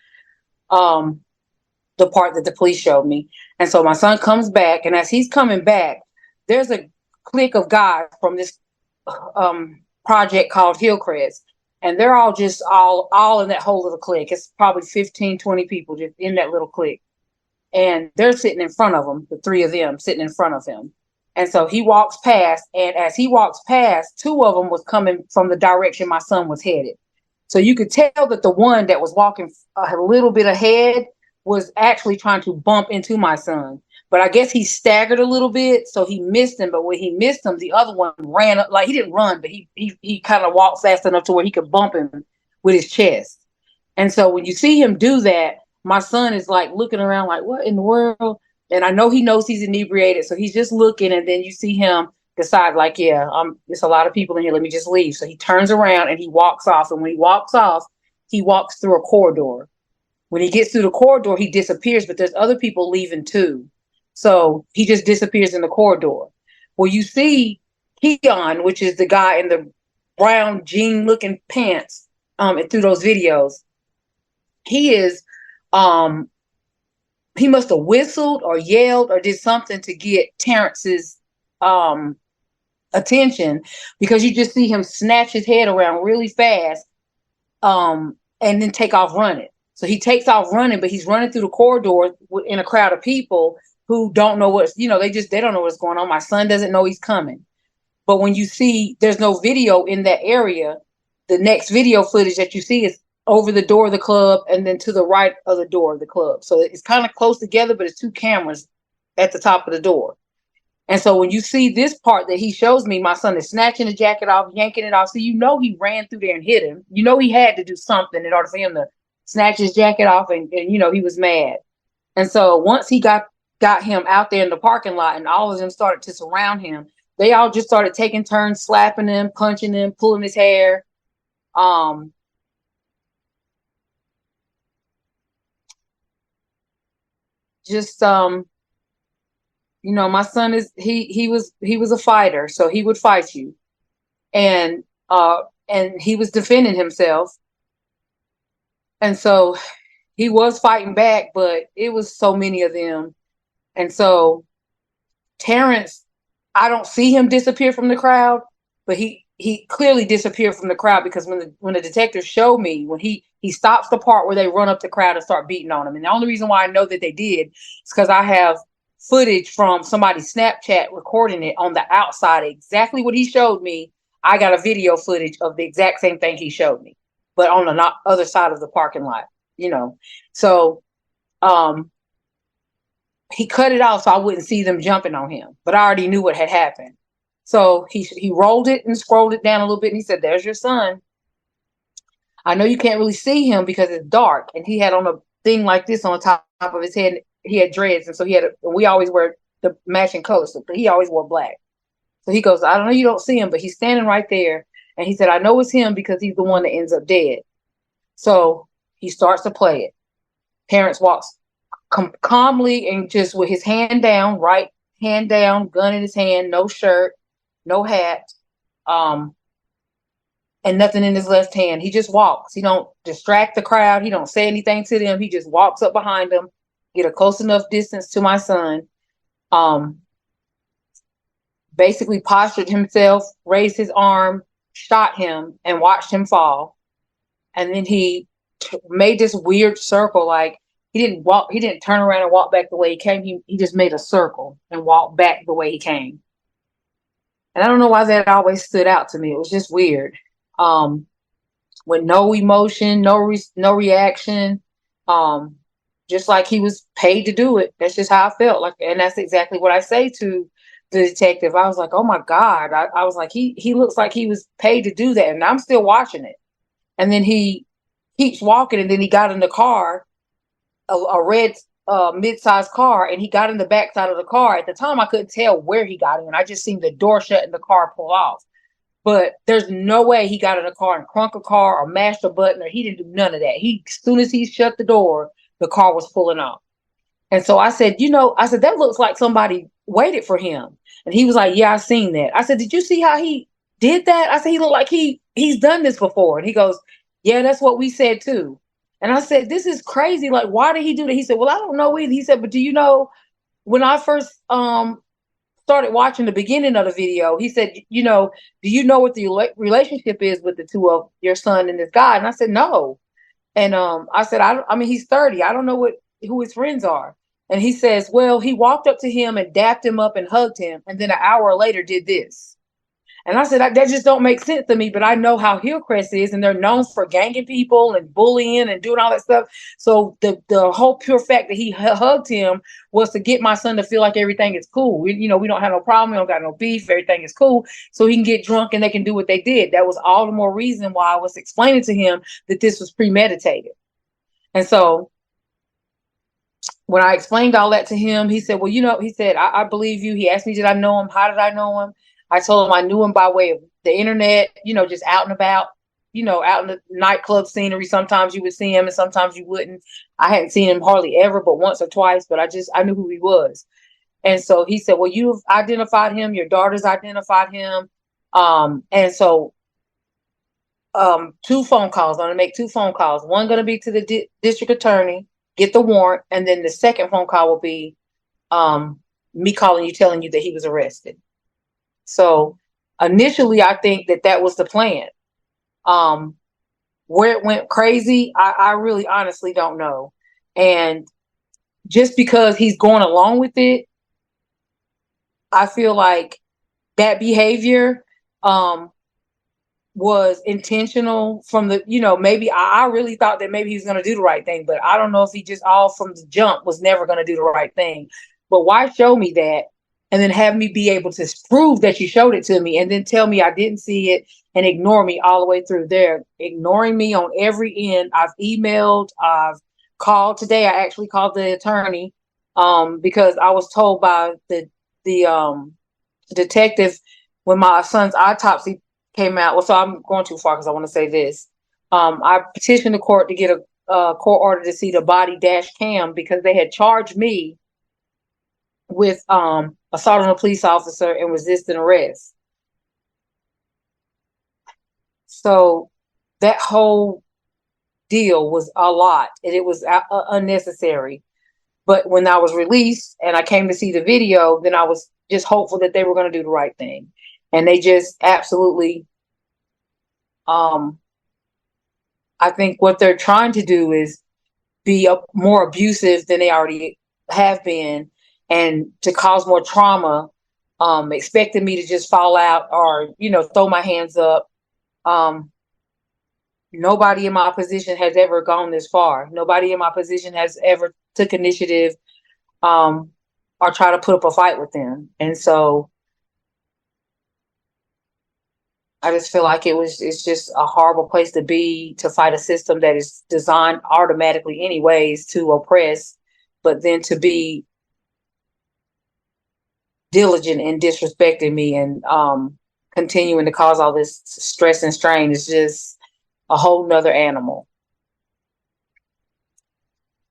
The part that the police showed me. And so my son comes back, and as he's coming back, there's a clique of guys from this project called Hillcrest. And they're all just all in that whole little clique. It's probably 15, 20 people just in that little clique. And they're sitting in front of him, the three of them sitting in front of him. And so he walks past, and as he walks past, two of them was coming from the direction my son was headed. So you could tell that the one that was walking a little bit ahead was actually trying to bump into my son. But I guess he staggered a little bit, so he missed him. But when he missed him, the other one ran up. Like, he didn't run, but he kind of walked fast enough to where he could bump him with his chest. And so when you see him do that, my son is like looking around like, what in the world? And I know he knows he's inebriated, so he's just looking. And then you see him decide like, yeah, there's a lot of people in here. Let me just leave. So he turns around and he walks off. And when he walks off, he walks through a corridor. When he gets through the corridor, he disappears, but there's other people leaving too. So he just disappears in the corridor. Well, you see Keon, which is the guy in the brown jean-looking pants, through those videos. He is, he must have whistled or yelled or did something to get Terrence's attention, because you just see him snatch his head around really fast, and then take off running. So he takes off running, but he's running through the corridor in a crowd of people who don't know they don't know what's going on. My son doesn't know he's coming. But when you see there's no video in that area, the next video footage that you see is over the door of the club and then to the right of the door of the club. So it's kind of close together, but it's two cameras at the top of the door. And so when you see this part that he shows me, my son is snatching the jacket off, yanking it off. So he ran through there and hit him. He had to do something in order for him to snatch his jacket off, and he was mad. And so once he got him out there in the parking lot and all of them started to surround him, they all just started taking turns, slapping him, punching him, pulling his hair. just my son he was a fighter, so he would fight you, and and he was defending himself, and so he was fighting back, but it was so many of them, and so Terrence, I don't see him disappear from the crowd, but he clearly disappeared from the crowd, because when the detectives showed me, when he stops the part where they run up the crowd and start beating on him. And the only reason why I know that they did is because I have footage from somebody's Snapchat recording it on the outside, exactly what he showed me. I got a video footage of the exact same thing he showed me, but on the other side of the parking lot, So he cut it off so I wouldn't see them jumping on him, but I already knew what had happened. So he rolled it and scrolled it down a little bit, and he said, "There's your son. I know you can't really see him because it's dark." And he had on a thing like this on the top of his head. He had dreads, and so we always wear the matching colors, so he always wore black. So he goes, "I don't know, you don't see him, but he's standing right there." And he said, "I know it's him because he's the one that ends up dead." So he starts to play it. Terrence walks calmly and just with his hand down, right hand down, gun in his hand, no shirt, no hat, and nothing in his left hand. He just walks. He don't distract the crowd. He don't say anything to them. He just walks up behind them, get a close enough distance to my son, basically postured himself, raised his arm, shot him, and watched him fall. And then he made this weird circle, like he didn't turn around and walk back the way he came. He just made a circle and walked back the way he came. And I don't know why that always stood out to me. It was just weird. With no emotion, no reaction, just like he was paid to do it. That's just how I felt. Like, and that's exactly what I say to the detective. I was like, "Oh my God!" I was like, he looks like he was paid to do that, and I'm still watching it. And then he keeps walking, and then he got in the car, a red mid-sized car, and he got in the back side of the car. At the time, I couldn't tell where he got in. I just seen the door shut and the car pull off. But there's no way he got in a car and crunk a car or mashed a button, or he didn't do none of that. As soon as he shut the door, the car was pulling off. And so I said, that looks like somebody waited for him. And he was like, "Yeah, I seen that." I said, "Did you see how he did that?" I said, "He looked like he's done this before." And he goes, "Yeah, that's what we said too." And I said, "This is crazy. Like, why did he do that?" He said, "Well, I don't know either." He said, "But do you know, when I first started watching the beginning of the video," he said, "Do you know what the relationship is with the two of your son and this guy?" And I said, "No." And I said, I mean, he's 30. I don't know who his friends are." And he says, "Well, he walked up to him and dapped him up and hugged him, and then an hour later did this." And I said, "That just don't make sense to me." But I know how Hillcrest is, and they're known for ganging people and bullying and doing all that stuff. So the whole pure fact that he hugged him was to get my son to feel like everything is cool. We don't have no problem. We don't got no beef. Everything is cool. So he can get drunk and they can do what they did. That was all the more reason why I was explaining to him that this was premeditated. And so when I explained all that to him, he said, "Well, he said, I believe you." He asked me, did I know him? How did I know him? I told him I knew him by way of the internet, just out and about, out in the nightclub scenery. Sometimes you would see him and sometimes you wouldn't. I hadn't seen him hardly ever, but once or twice, but I knew who he was. And so he said, "Well, you've identified him. Your daughter's identified him." And so 2 phone calls. I'm going to make 2 phone calls. One going to be to the district attorney, get the warrant. And then the second phone call will be me calling you, telling you that he was arrested. So initially, I think that was the plan. Where it went crazy, I really honestly don't know. And just because he's going along with it, I feel like that behavior was intentional from the, maybe I really thought that maybe he was going to do the right thing, but I don't know if he just all from the jump was never going to do the right thing. But why show me that and then have me be able to prove that you showed it to me and then tell me I didn't see it and ignore me all the way through there, ignoring me on every end. I've emailed, I've called today. I actually called the attorney because I was told by the detective when my son's autopsy came out. Well, so I'm going too far because I want to say this. I petitioned the court to get court order to see the body dash cam because they had charged me with assault on a police officer and resisting arrest. So that whole deal was a lot, and it was unnecessary. But when I was released and I came to see the video, then I was just hopeful that they were going to do the right thing, and they just absolutely. I think what they're trying to do is be more abusive than they already have been, and to cause more trauma, expecting me to just fall out or, throw my hands up. Nobody in my position has ever gone this far. Nobody in my position has ever took initiative, or try to put up a fight with them. And so I just feel like it's just a horrible place to be, to fight a system that is designed automatically anyways to oppress, but then to be diligent in disrespecting me and continuing to cause all this stress and strain is just a whole nother animal.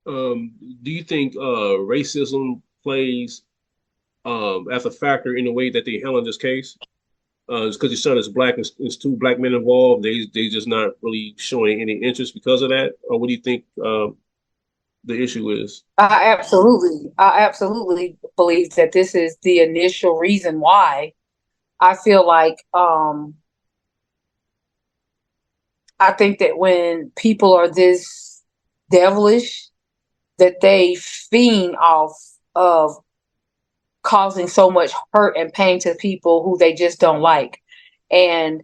Do you think racism plays as a factor in the way that they handle this case? It's because your son is black and there's two black men involved. They just not really showing any interest because of that? Or what do you think the issue is? I absolutely believe that this is the initial reason why. I feel like I think that when people are this devilish, that they fiend off of causing so much hurt and pain to people who they just don't like. And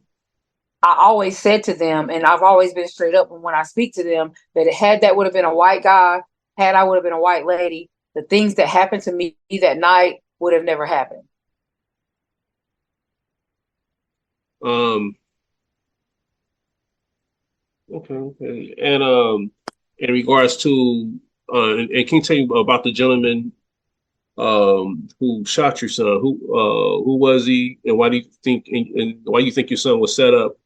I always said to them, and I've always been straight up when I speak to them, that had that would have been a white guy, had I would have been a white lady, the things that happened to me that night would have never happened. Okay. And in regards to and can you tell you about the gentleman who shot your son? Who was he, and why do you think your son was set up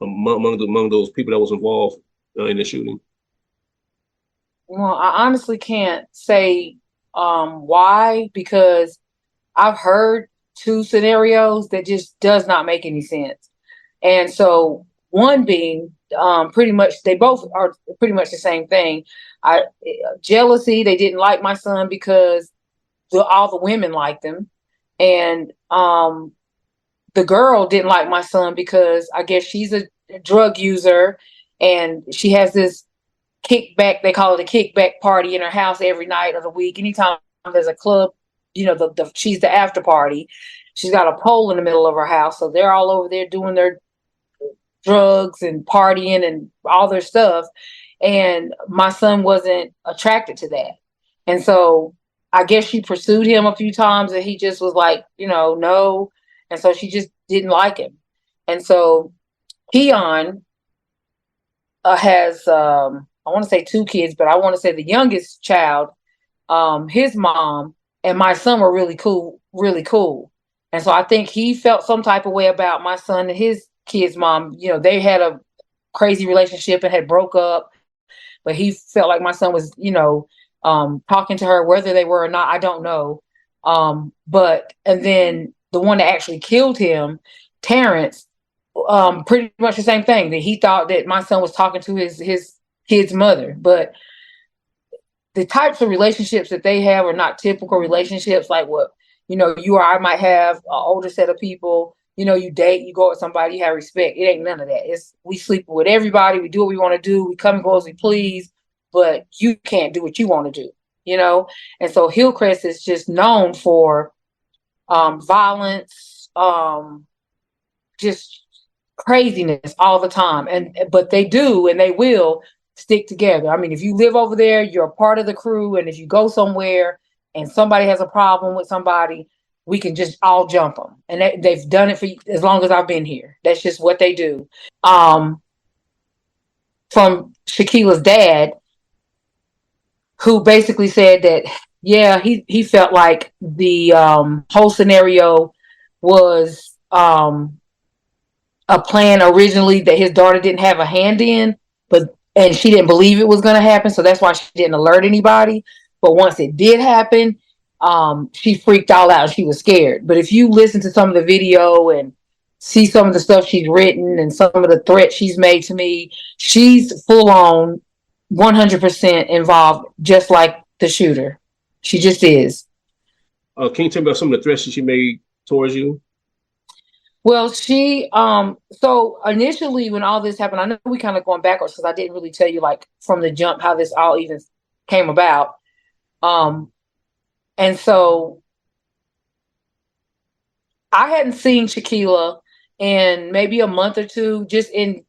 among those people that was involved in the shooting? Well, I honestly can't say why, because I've heard two scenarios that just does not make any sense. And so one being pretty much, they both are pretty much the same thing. Jealousy, they didn't like my son because all the women liked him. And the girl didn't like my son because I guess she's a drug user and she has this kickback, they call it a kickback party in her house every night of the week. Anytime there's a club, she's the after party. She's got a pole in the middle of her house. So they're all over there doing their drugs and partying and all their stuff. And my son wasn't attracted to that. And so I guess she pursued him a few times and he just was like, no. And so she just didn't like him. And so Keon has, I want to say 2 kids, but I want to say the youngest child, his mom and my son were really cool. And so I think he felt some type of way about my son and his kid's mom. They had a crazy relationship and had broke up, but he felt like my son was, talking to her, whether they were or not, I don't know. And then the one that actually killed him, Terrence, pretty much the same thing, that he thought that my son was talking to his kid's mother. But the types of relationships that they have are not typical relationships like what, you or I might have, an older set of people. You date, you go with somebody, you have respect. It ain't none of that. We sleep with everybody. We do what we want to do. We come and go as we please, but you can't do what you want to do, And so Hillcrest is just known for violence, just craziness all the time. But they do, and they will stick together. I mean, if you live over there, you're a part of the crew. And if you go somewhere and somebody has a problem with somebody, we can just all jump them. And they've done it for as long as I've been here. That's just what they do. From Shaquila's dad, who basically said that, yeah, he felt like the whole scenario was a plan originally that his daughter didn't have a hand in, but and she didn't believe it was going to happen. So that's why she didn't alert anybody. But once it did happen, she freaked all out. She was scared. But if you listen to some of the video and see some of the stuff she's written and some of the threats she's made to me, she's full on 100% involved, just like the shooter. She just is. Can you tell me about some of the threats that she made towards you? Well, so initially when all this happened, I know we kind of going backwards because I didn't really tell you like from the jump how this all even came about. Um, and so I hadn't seen Shaquila in maybe a month or two. Just in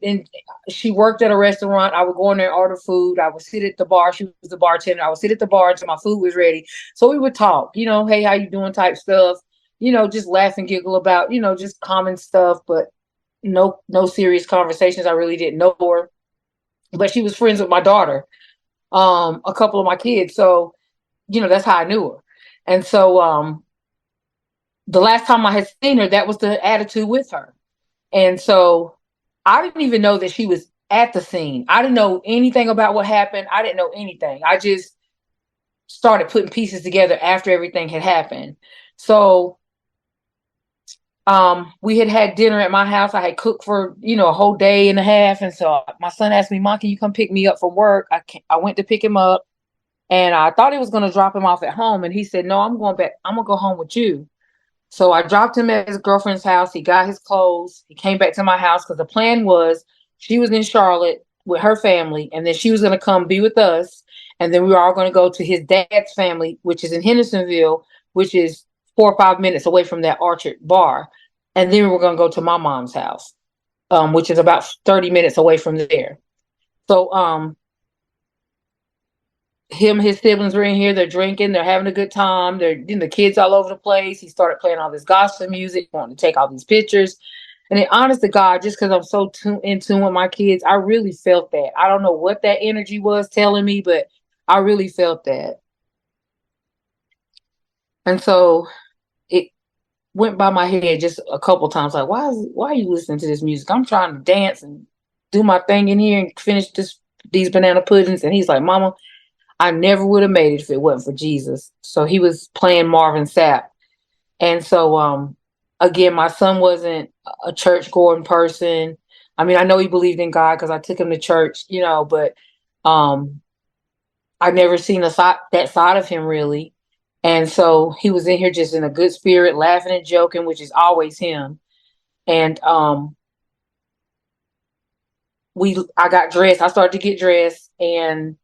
she worked at a restaurant. I would go in there and order food. I would sit at the bar. She was the bartender. I would sit at the bar until my food was ready. So we would talk, hey, how you doing type stuff, just laugh and giggle about, just common stuff, but no serious conversations. I really didn't know her. But she was friends with my daughter, a couple of my kids. So, that's how I knew her. And so the last time I had seen her, that was the attitude with her. And so I didn't even know that she was at the scene. I didn't know anything about what happened. I didn't know anything. I just started putting pieces together after everything had happened. So we had dinner at my house. I had cooked for, a whole day and a half. And so my son asked me, Mom, can you come pick me up from work? I went to pick him up and I thought he was going to drop him off at home. And he said, no, I'm going back. I'm going to go home with you. So I dropped him at his girlfriend's house. He got his clothes. He came back to my house because the plan was she was in Charlotte with her family, and then she was going to come be with us. And then we were all going to go to his dad's family, which is in Hendersonville, which is 4 or 5 minutes away from that Orchard bar. And then we were going to go to my mom's house, which is about 30 minutes away from there. So his siblings were in here. They're drinking. They're having a good time. They're the kids all over the place. He started playing all this gospel music, wanting to take all these pictures. And then, honest to God, just because I'm so in tune with my kids, I really felt that. I don't know what that energy was telling me, but I really felt that. And so it went by my head just a couple times, like, why are you listening to this music? I'm trying to dance and do my thing in here and finish these banana puddings. And he's like, Mama, I never would have made it if it wasn't for Jesus. So he was playing Marvin Sapp. And so, again, my son wasn't a church going person. I mean, I know he believed in God because I took him to church, but I never seen that side of him really. And so he was in here just in a good spirit, laughing and joking, which is always him. And I got dressed. I started to get dressed, and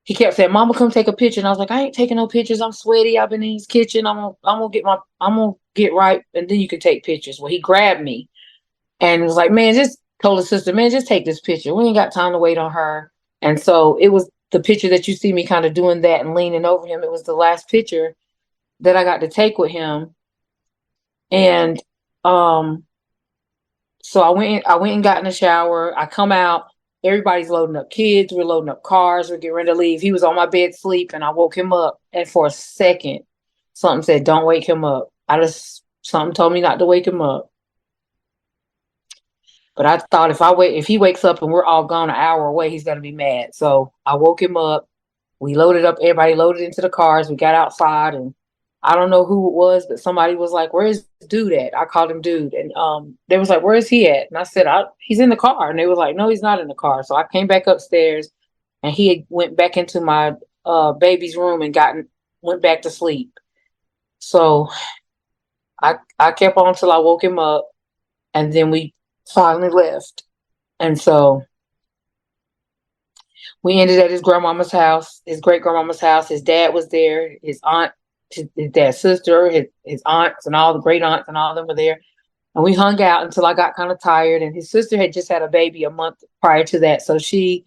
he kept saying, Mama, come take a picture. And I was like, I ain't taking no pictures. I'm sweaty. I've been in his kitchen. I'm gonna get right. And then you can take pictures. Well, he grabbed me and was like, man, just told his sister, man, just take this picture. We ain't got time to wait on her. And so it was the picture that you see me kind of doing that and leaning over him. It was the last picture that I got to take with him. And, so I went and got in the shower. I come out. Everybody's loading up kids. We're loading up cars. We're getting ready to leave. He was on my bed sleep, and I woke him up. And for a second, something said, don't wake him up. Something told me not to wake him up. But I thought if he wakes up and we're all gone an hour away, he's going to be mad. So I woke him up. We loaded up. Everybody loaded into the cars. We got outside, and I don't know who it was, but somebody was like, where's dude at? I called him dude. And they was like, where's he at? And I said, he's in the car. And they was like, no, he's not in the car. So I came back upstairs, and he went back into my baby's room and went back to sleep. So I kept on till I woke him up, and then we finally left. And so we ended at his grandmama's house, his great grandmama's house. His dad was there, his aunt, his dad's sister, his aunts, and all the great aunts, and all of them were there. And we hung out until I got kind of tired. And his sister had just had a baby a month prior to that, so she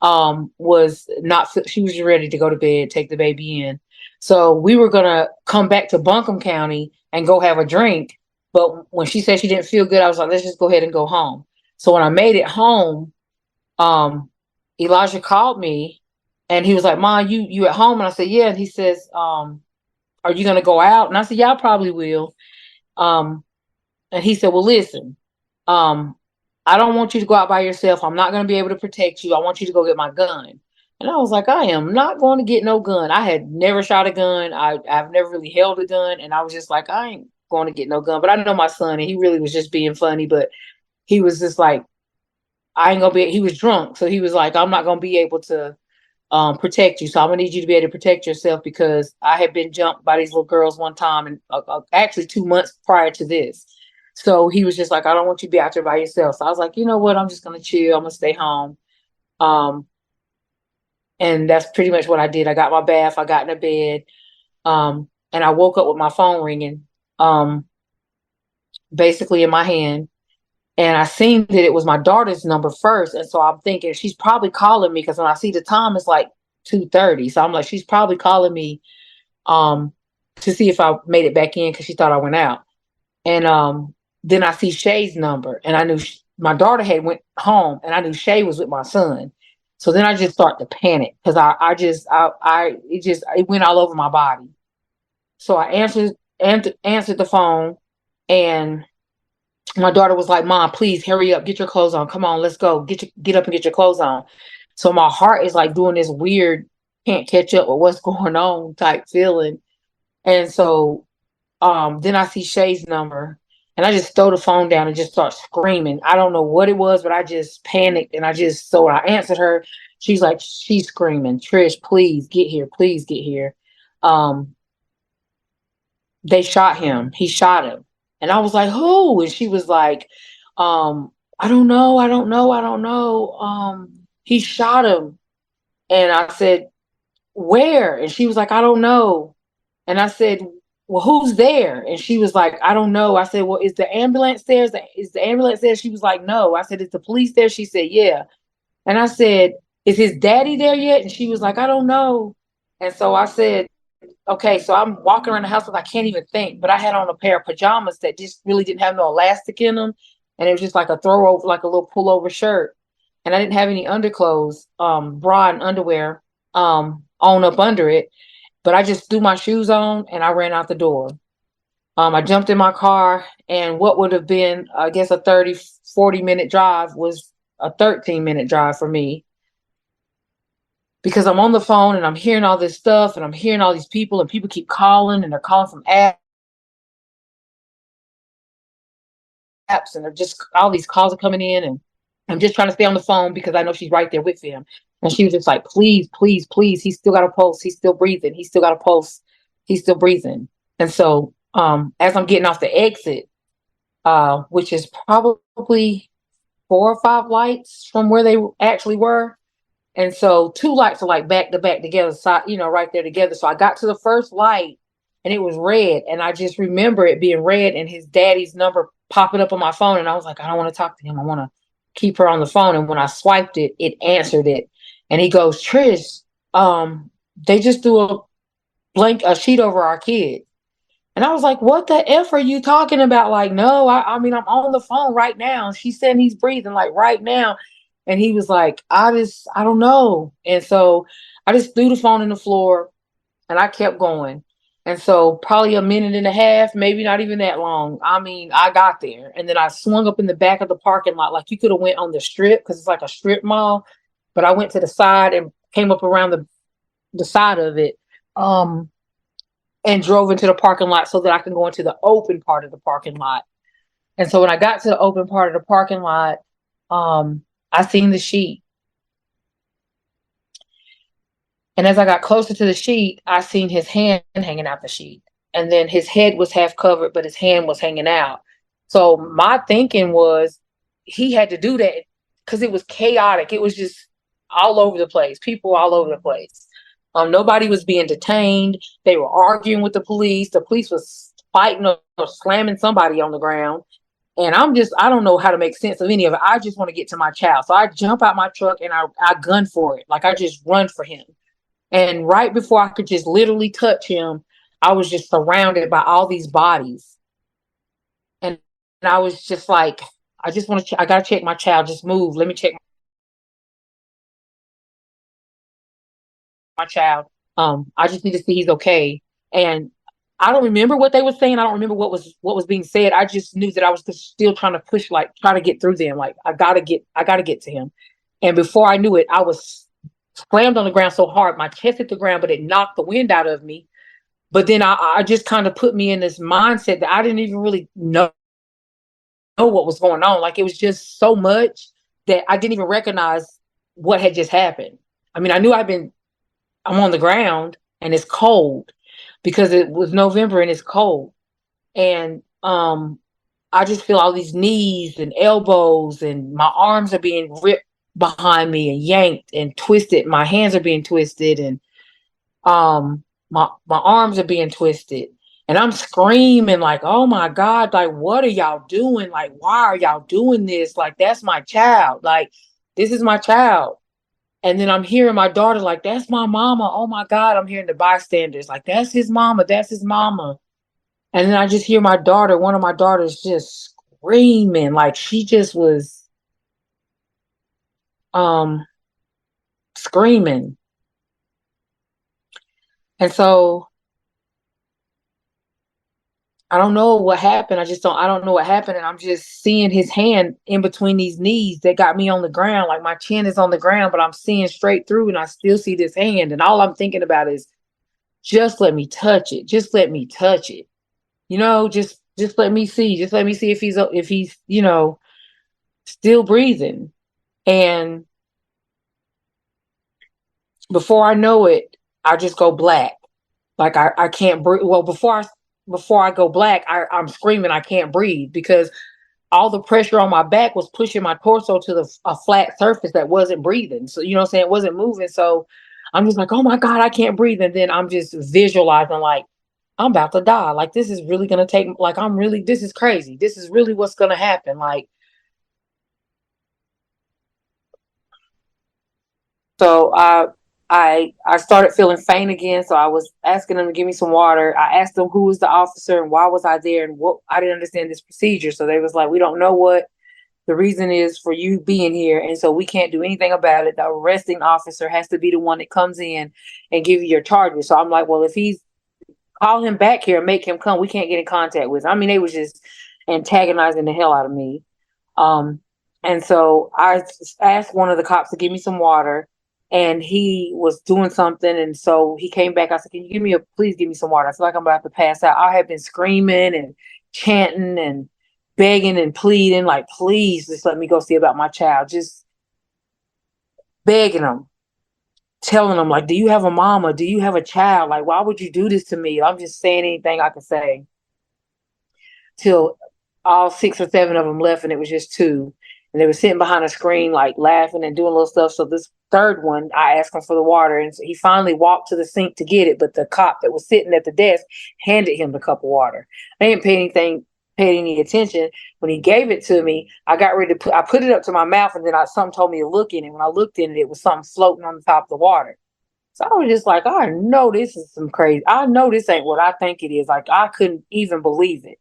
was ready to go to bed, take the baby in. So we were gonna come back to Buncombe County and go have a drink. But when she said she didn't feel good, I was like, let's just go ahead and go home. So when I made it home, Elijah called me, and he was like, Mom, you at home? And I said, yeah. And he says, are you going to go out? And I said, yeah, I probably will. And he said, well, listen, I I don't want you to go out by yourself. I'm not going to be able to protect you. I want you to go get my gun. And I was like, I am not going to get no gun. I had never shot a gun. I've never really held a gun. And I was just like, I ain't going to get no gun. But I know my son, and he really was just being funny. But he was just like, I ain't going to be, he was drunk. So he was like, I'm not going to be able to protect you. So I'm going to need you to be able to protect yourself, because I had been jumped by these little girls one time, and actually 2 months prior to this. So he was just like, I don't want you to be out there by yourself. So I was like, you know what? I'm just going to chill. I'm going to stay home. Um, and that's pretty much what I did. I got my bath. I got in the bed. And I woke up with my phone ringing, basically in my hand. And I seen that it was my daughter's number first. And so I'm thinking she's probably calling me, because when I see the time, it's like 2:30. So I'm like, she's probably calling me to see if I made it back in, because she thought I went out. And then I see Shay's number, and I knew my daughter had went home, and I knew Shay was with my son. So then I just start to panic, because it went all over my body. So I answered the phone, and my daughter was like, Mom, please hurry up, get your clothes on. Come on, let's go. Get up and get your clothes on. So my heart is like doing this weird, can't catch up with what's going on type feeling. And so then I see Shay's number, and I just throw the phone down and just start screaming. I don't know what it was, but I just panicked, and so I answered her. She's screaming, Trish, please get here. Please get here. They shot him. He shot him. And I was like, who? And she was like, I don't know. I don't know. I don't know. He shot him. And I said, where? And she was like, I don't know. And I said, well, who's there? And she was like, I don't know. I said, well, is the ambulance there? Is the ambulance there? She was like, no. I said, is the police there? She said, yeah. And I said, is his daddy there yet? And she was like, I don't know. And so I said, okay, so I'm walking around the house, because I can't even think, but I had on a pair of pajamas that just really didn't have no elastic in them. And it was just like a throw over, like a little pullover shirt. And I didn't have any underclothes, bra and underwear, on up under it. But I just threw my shoes on and I ran out the door. I jumped in my car, and what would have been, I guess, a 30, 40-minute drive was a 13-minute drive for me, because I'm on the phone and I'm hearing all this stuff, and I'm hearing all these people, and people keep calling, and they're calling from apps, and they're just, all these calls are coming in, and I'm just trying to stay on the phone because I know she's right there with him. And she was just like, please, please, please. He's still got a pulse. He's still breathing. He's still got a pulse. He's still breathing. And so as I'm getting off the exit, which is probably 4 or 5 lights from where they actually were. And so 2 lights are like back to back together, so, right there together. So I got to the first light, and it was red. And I just remember it being red and his daddy's number popping up on my phone. And I was like, I don't want to talk to him. I want to keep her on the phone. And when I swiped it, it answered it. And he goes, Trish, they just threw a sheet over our kid. And I was like, what the F are you talking about? Like, no, I mean, I'm on the phone right now. She said he's breathing, like, right now. And he was like, I don't know. And so I just threw the phone in the floor, and I kept going. And so probably a minute and a half, maybe not even that long. I mean, I got there, and then I swung up in the back of the parking lot. Like, you could have went on the strip, because it's like a strip mall, but I went to the side and came up around the side of it, and drove into the parking lot so that I can go into the open part of the parking lot. And so when I got to the open part of the parking lot, I seen the sheet. And as I got closer to the sheet, I seen his hand hanging out the sheet. And then his head was half covered, but his hand was hanging out. So my thinking was, he had to do that because it was chaotic. It was just all over the place, people all over the place. Nobody was being detained. They were arguing with the police. The police was fighting or slamming somebody on the ground. And I don't know how to make sense of any of it. I just want to get to my child. So I jump out my truck and I gun for it. Like, I just run for him. And right before I could just literally touch him, I was just surrounded by all these bodies. And I was just like, I got to check my child. Just move. Let me check my child. I just need to see he's okay. And I don't remember what they were saying. I don't remember what was being said. I just knew that I was just still trying to push, like try to get through them. Like I gotta get to him. And before I knew it, I was slammed on the ground so hard, my chest hit the ground, but it knocked the wind out of me. But then I just kind of put me in this mindset that I didn't even really know what was going on. Like it was just so much that I didn't even recognize what had just happened. I mean, I knew I'm on the ground and it's cold because it was November and it's cold. And I just feel all these knees and elbows and my arms are being ripped behind me and yanked and twisted. My hands are being twisted and my arms are being twisted. And I'm screaming like, oh my God, like what are y'all doing? Like, why are y'all doing this? Like, that's my child. Like, this is my child. And then I'm hearing my daughter like, that's my mama. Oh my God. I'm hearing the bystanders like, that's his mama. That's his mama. And then I just hear my daughter, one of my daughters just screaming. Like she just was um screaming. And so I don't know what happened. I don't know what happened. And I'm just seeing his hand in between these knees that got me on the ground. Like my chin is on the ground, but I'm seeing straight through and I still see this hand. And all I'm thinking about is just let me touch it. Just let me touch it. Just let me see. Just let me see if he's, still breathing. And before I know it, I just go black. Like I can't breathe. Well, before I go black, I'm screaming, I can't breathe because all the pressure on my back was pushing my torso to a flat surface that wasn't breathing. So, you know what I'm saying? It wasn't moving. So I'm just like, oh my God, I can't breathe. And then I'm just visualizing like, I'm about to die. Like, this is really going to take, like, this is crazy. This is really what's going to happen. Like, so I started feeling faint again. So I was asking them to give me some water. I asked them who was the officer and why was I there and what I didn't understand this procedure. So they was like, we don't know what the reason is for you being here, and so we can't do anything about it. The arresting officer has to be the one that comes in and give you your charges. So I'm like, well, if he's call him back here and make him come, we can't get in contact with him. I mean, they was just antagonizing the hell out of me. Um, and so I asked one of the cops to give me some water, and he was doing something. And so he came back. I said, can you please give me some water? I feel like I'm about to pass out. I have been screaming and chanting and begging and pleading, like, please just let me go see about my child. Just begging him, telling him, like, do you have a mama? Do you have a child? Like, why would you do this to me? I'm just saying anything I could say till all 6 or 7 of them left, and it was just two. And they were sitting behind a screen, like laughing and doing little stuff. So this third one, I asked him for the water, and so he finally walked to the sink to get it. But the cop that was sitting at the desk handed him the cup of water. I didn't pay any attention. When he gave it to me, I got ready to I put it up to my mouth, and then something told me to look in it. When I looked in it, it was something floating on the top of the water. So I was just like, I know this is some crazy. I know this ain't what I think it is. Like, I couldn't even believe it.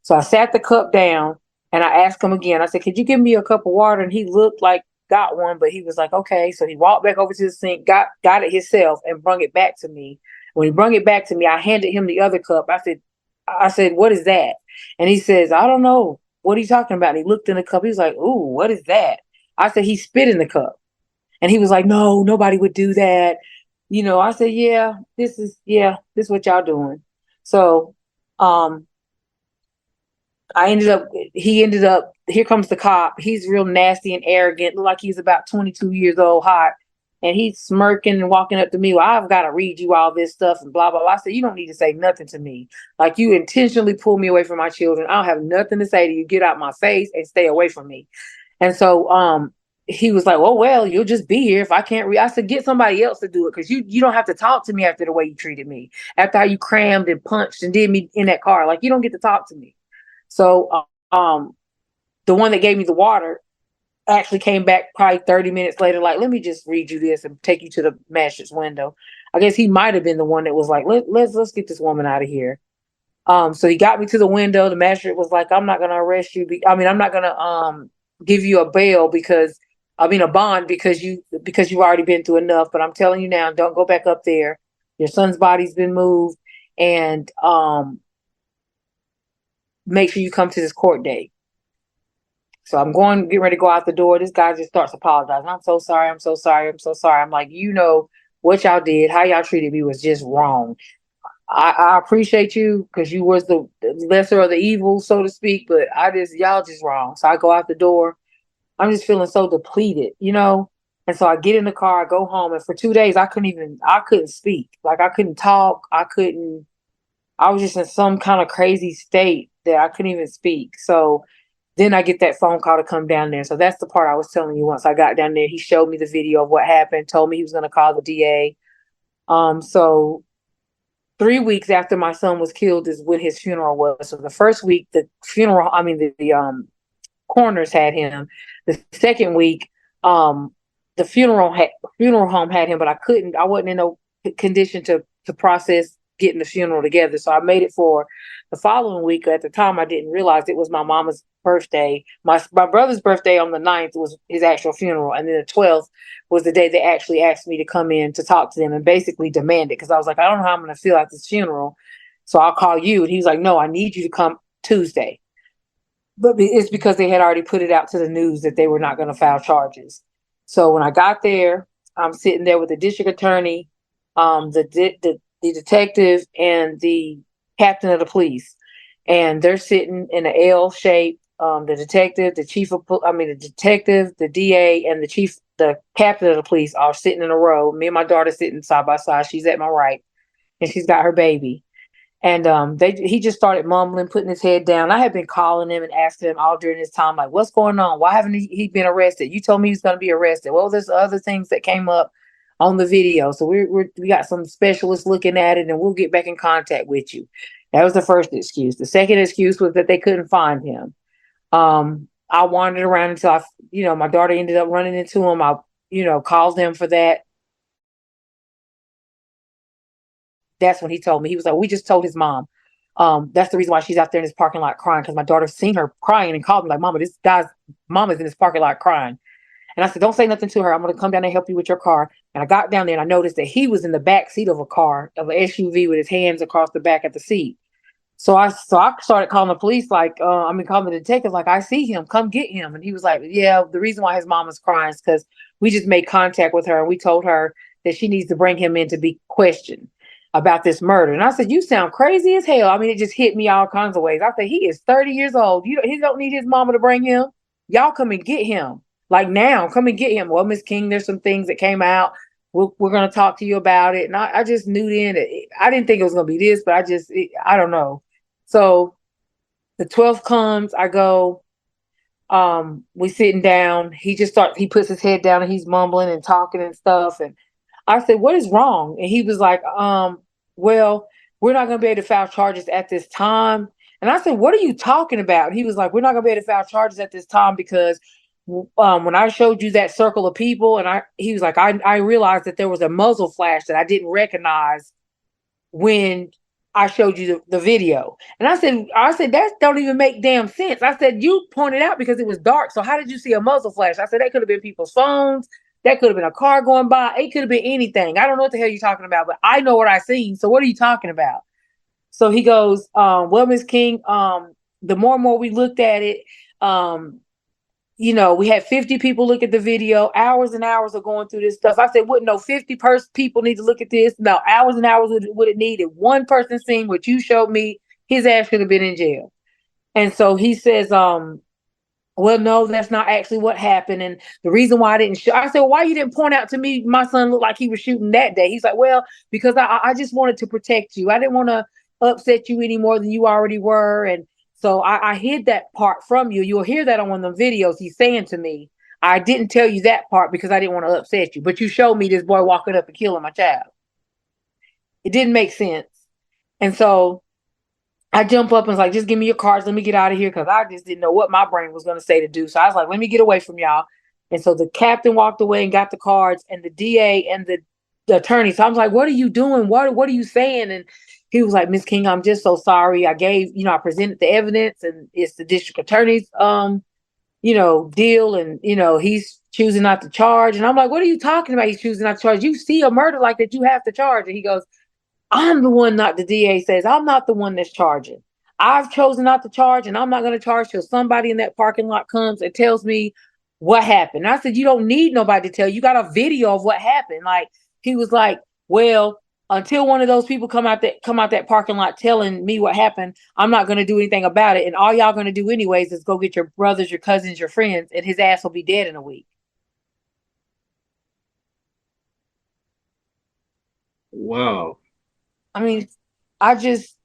So I sat the cup down and I asked him again. I said, could you give me a cup of water? And he looked like got one, but he was like, okay. So he walked back over to the sink, got it himself and brung it back to me. When he brung it back to me, I handed him the other cup. I said, what is that? And he says, I don't know. What are you talking about? And he looked in the cup. He was like, ooh, what is that? I said, he spit in the cup. And he was like, no, nobody would do that. I said, this is what y'all doing. So, he ended up, here comes the cop. He's real nasty and arrogant, look like he's about 22 years old, hot. And he's smirking and walking up to me. Well, I've got to read you all this stuff and blah, blah, blah. I said, you don't need to say nothing to me. Like, you intentionally pull me away from my children. I don't have nothing to say to you. Get out my face and stay away from me. And so, he was like, well, you'll just be here if I can't read. I said, get somebody else to do it, because you don't have to talk to me after the way you treated me, after how you crammed and punched and did me in that car. Like, you don't get to talk to me. So the one that gave me the water actually came back probably 30 minutes later, like, let me just read you this and take you to the magistrate's window. I guess he might have been the one that was like, let's get this woman out of here. So he got me to the window. The magistrate was like, I'm not gonna arrest you. I'm not gonna give you a bond because you've already been through enough. But I'm telling you now, don't go back up there. Your son's body's been moved, and make sure you come to this court date. So I'm getting ready to go out the door. This guy just starts apologizing. I'm so sorry. I'm so sorry. I'm so sorry. I'm like, what y'all did, how y'all treated me was just wrong. I appreciate you because you was the lesser of the evil, so to speak, but y'all just wrong. So I go out the door. I'm just feeling so depleted, And so I get in the car, I go home, and for 2 days I couldn't speak. Like I couldn't talk. I was just in some kind of crazy state that I couldn't even speak. So then I get that phone call to come down there. So that's the part I was telling you. Once I got down there, he showed me the video of what happened, told me he was going to call the DA. So 3 weeks after my son was killed is when his funeral was. So the first week, the coroners had him. The second week, the funeral home had him, but I wasn't in no condition to process getting the funeral together. So I made it for the following week. At the time, I didn't realize it was my mama's birthday. My brother's birthday on the 9th was his actual funeral. And then the 12th was the day they actually asked me to come in to talk to them and basically demand it. Because I was like, I don't know how I'm going to feel at this funeral. So I'll call you. And he was like, no, I need you to come Tuesday. But it's because they had already put it out to the news that they were not going to file charges. So when I got there, I'm sitting there with the district attorney, the detective, and the captain of the police, and they're sitting in an L shape. The detective, the detective, the DA, and the captain of the police are sitting in a row. Me and my daughter sitting side by side. She's at my right, and she's got her baby. And he just started mumbling, putting his head down. I had been calling him and asking him all during this time, like, what's going on? Why haven't he been arrested? You told me he was going to be arrested. Well, there's other things that came up on the video. So we got some specialists looking at it, and we'll get back in contact with you. That was the first excuse. The second excuse was that they couldn't find him. I wandered around until my daughter ended up running into him. I, called him for that. That's when he told me. He was like, we just told his mom. That's the reason why she's out there in this parking lot crying, because my daughter's seen her crying and called me like, Mama, this guy's mama's in this parking lot crying. And I said, don't say nothing to her. I'm going to come down and help you with your car. And I got down there and I noticed that he was in the back seat of an SUV with his hands across the back of the seat. So I started calling the police, calling the detective, like, I see him, come get him. And he was like, yeah, the reason why his mama's crying is because we just made contact with her and we told her that she needs to bring him in to be questioned about this murder. And I said, you sound crazy as hell. I mean, it just hit me all kinds of ways. I said, he is 30 years old. He don't need his mama to bring him. Y'all come and get him. Like now, come and get him. Well, Miss King, there's some things that came out. We're going to talk to you about it. And I just knew then that I didn't think it was going to be this, but I don't know. So the 12th comes, I go, we sitting down. He puts his head down and he's mumbling and talking and stuff. And I said, what is wrong? And he was like, well, we're not going to be able to file charges at this time. And I said, what are you talking about? And he was like, we're not going to be able to file charges at this time because when I showed you that circle of people, and he was like, I realized that there was a muzzle flash that I didn't recognize when I showed you the video. And I said, that don't even make damn sense. I said, you pointed out because it was dark. So how did you see a muzzle flash? I said, that could have been people's phones. That could have been a car going by. It could have been anything. I don't know what the hell you're talking about, but I know what I seen. So what are you talking about? So he goes, well, Ms. King, the more and more we looked at it, we had 50 people look at the video, hours and hours of going through this stuff. I said, wouldn't no 50 people need to look at this? No, hours and hours would it need. If one person seen what you showed me, his ass should have been in jail. And so he says, well, no, that's not actually what happened. And the reason why I didn't show, I said, well, why you didn't point out to me my son looked like he was shooting that day? He's like, well, because I just wanted to protect you. I didn't want to upset you any more than you already were. And so I hid that part from you. You'll hear that on one of the videos. He's saying to me, I didn't tell you that part because I didn't want to upset you. But you showed me this boy walking up and killing my child. It didn't make sense. And so I jump up and was like, just give me your cards. Let me get out of here because I just didn't know what my brain was going to say to do. So I was like, let me get away from y'all. And so the captain walked away and got the cards, and the DA and the attorney. So I was like, what are you doing? What are you saying? And he was like, Miss King, I'm just so sorry. I presented the evidence, and it's the district attorney's, deal. And, he's choosing not to charge. And I'm like, what are you talking about? He's choosing not to charge. You see a murder like that, you have to charge. And he goes, I'm the one, not the DA says, I'm not the one that's charging. I've chosen not to charge, and I'm not going to charge till somebody in that parking lot comes and tells me what happened. And I said, you don't need nobody to tell you. You got a video of what happened. Like, he was like, well, until one of those people come out that parking lot telling me what happened, I'm not going to do anything about it. And all y'all going to do anyways is go get your brothers, your cousins, your friends, and his ass will be dead in a week. Wow. I mean, I just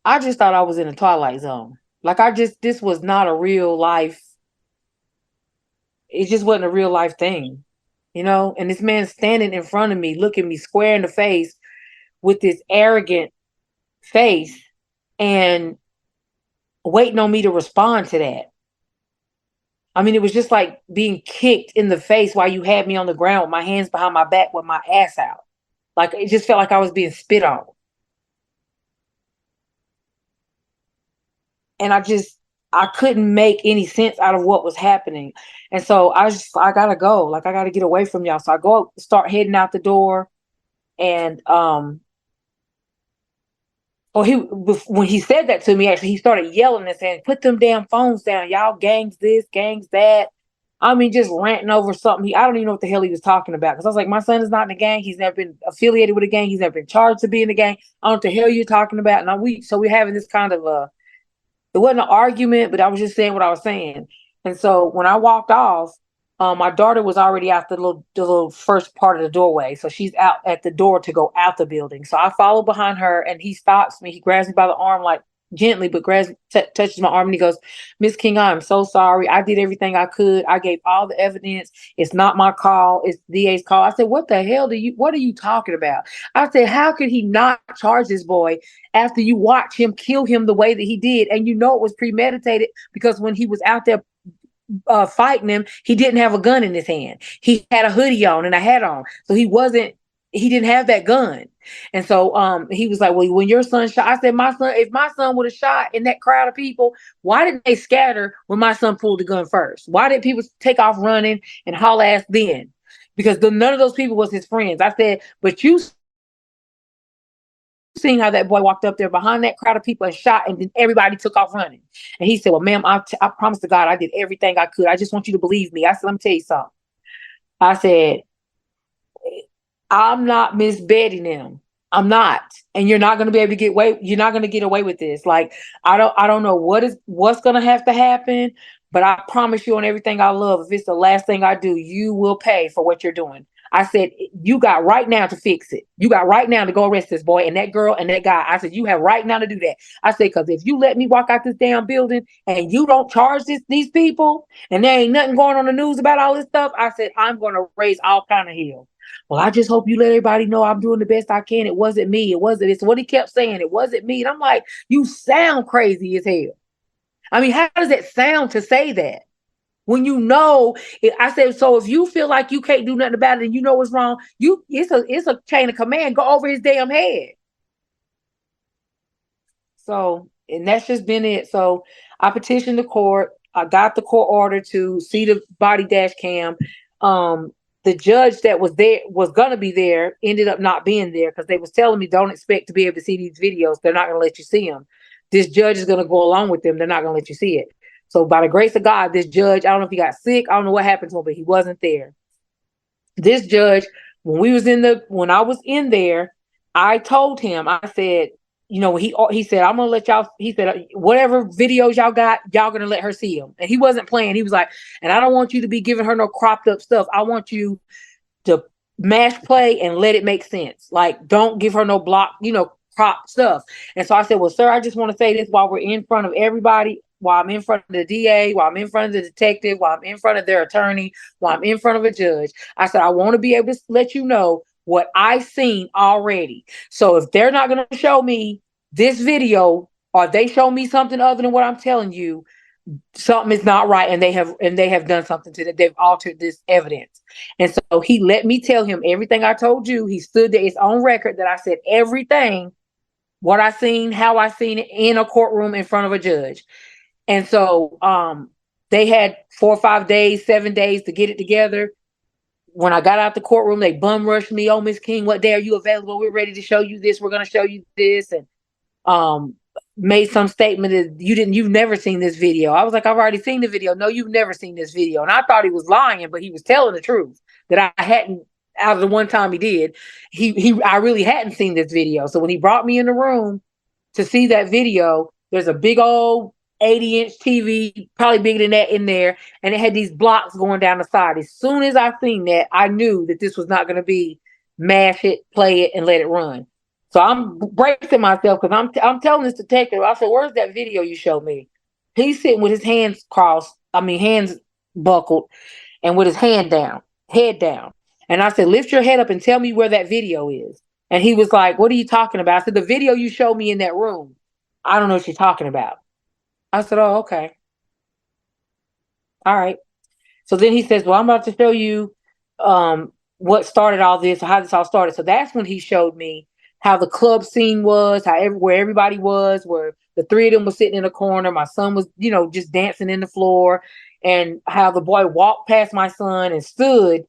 thought I was in a twilight zone. Like, this was not a real life. It just wasn't a real life thing, you know? And this man standing in front of me, looking me square in the face with this arrogant face and waiting on me to respond to that. I mean, it was just like being kicked in the face while you had me on the ground with my hands behind my back with my ass out. Like, it just felt like I was being spit on. And I couldn't make any sense out of what was happening. And so I gotta go. Like, I gotta get away from y'all. So I go start heading out the door. And when he said that to me, actually, he started yelling and saying, put them damn phones down. Y'all gangs this, gangs that. I mean, just ranting over something. I don't even know what the hell he was talking about. Because I was like, my son is not in a gang. He's never been affiliated with a gang. He's never been charged to be in a gang. I don't know what the hell you're talking about. And so we're having this kind of it wasn't an argument, but I was just saying what I was saying. And so when I walked off, my daughter was already out the little first part of the doorway. So she's out at the door to go out the building. So I follow behind her, and he stops me. He grabs me by the arm, like gently, but touches my arm, and he goes, Miss King, I'm so sorry. I did everything I could. I gave all the evidence. It's not my call. It's DA's call. I said, what the hell what are you talking about? I said, how could he not charge this boy after you watch him kill him the way that he did? And you know it was premeditated, because when he was out there fighting him, he didn't have a gun in his hand. He had a hoodie on and a hat on. So he didn't have that gun. And so he was like, well, when your son shot, I said, if my son would have shot in that crowd of people, why didn't they scatter when my son pulled the gun first? Why did people take off running and haul ass then? Because none of those people was his friends. I said, but you seen how that boy walked up there behind that crowd of people and shot, and then everybody took off running. And he said, well, ma'am, I promise to God, I did everything I could. I just want you to believe me. I said, let me tell you something. I said, I'm not Miss Betty them. I'm not. And you're not going to be able to you're not going to get away with this. Like, I don't know what's going to have to happen, but I promise you on everything I love, if it's the last thing I do, you will pay for what you're doing. I said, you got right now to fix it. You got right now to go arrest this boy and that girl and that guy. I said, you have right now to do that. I said, because if you let me walk out this damn building and you don't charge these people, and there ain't nothing going on the news about all this stuff, I said, I'm going to raise all kind of hell. Well, I just hope you let everybody know I'm doing the best I can. It wasn't me. It's what he kept saying. It wasn't me. And I'm like, you sound crazy as hell. I mean, how does it sound to say that? When you know, I said, so if you feel like you can't do nothing about it and you know what's wrong, it's a chain of command. Go over his damn head. So, and that's just been it. So I petitioned the court. I got the court order to see the body dash cam. The judge that was going to be there ended up not being there, because they was telling me, don't expect to be able to see these videos. They're not going to let you see them. This judge is going to go along with them. They're not going to let you see it. So by the grace of God, this judge, I don't know if he got sick, I don't know what happened to him, but he wasn't there. This judge, when I was in there, I told him, I said, you know, he said, I'm gonna let y'all, he said, whatever videos y'all got, y'all gonna let her see them. And he wasn't playing. He was like, and I don't want you to be giving her no cropped up stuff. I want you to mash play and let it make sense. Like, don't give her no block, crop stuff. And so I said, well, sir, I just want to say this while we're in front of everybody, while I'm in front of the DA, while I'm in front of the detective, while I'm in front of their attorney, while I'm in front of a judge. I said, I want to be able to let you know what I've seen already. So if they're not going to show me this video, or they show me something other than what I'm telling you, something is not right, and they have done something to that. They've altered this evidence. And so he let me tell him everything I told you. He stood there, it's on record that I said everything, what I seen, how I seen it, in a courtroom in front of a judge. And so they had 4 or 5 days, 7 days to get it together. when I got out the courtroom, they bum rushed me. Oh, Miss King, what day are you available? We're ready to show you this. We're going to show you this. And um, made some statement that you've never seen this video. I was like, I've already seen the video. No, you've never seen this video. And I thought he was lying, but he was telling the truth that I hadn't. Out of the one time he did, I really hadn't seen this video. So when he brought me in the room to see that video, there's a big old 80-inch TV, probably bigger than that in there, and it had these blocks going down the side. As soon as I seen that, I knew that this was not going to be mash it, play it, and let it run. So I'm bracing myself because I'm telling this detective, I said, "Where's that video you showed me?" He's sitting with his hands crossed, hands buckled, and with his head down. And I said, "Lift your head up and tell me where that video is." And he was like, "What are you talking about?" I said, "The video you showed me in that room. I don't know what you're talking about." I said, "Oh, okay. All right." So then he says, "Well, I'm about to show you what started all this, how this all started." So that's when he showed me how the club scene was, where everybody was, where the three of them were sitting in a corner. My son was, just dancing in the floor, and how the boy walked past my son and stood.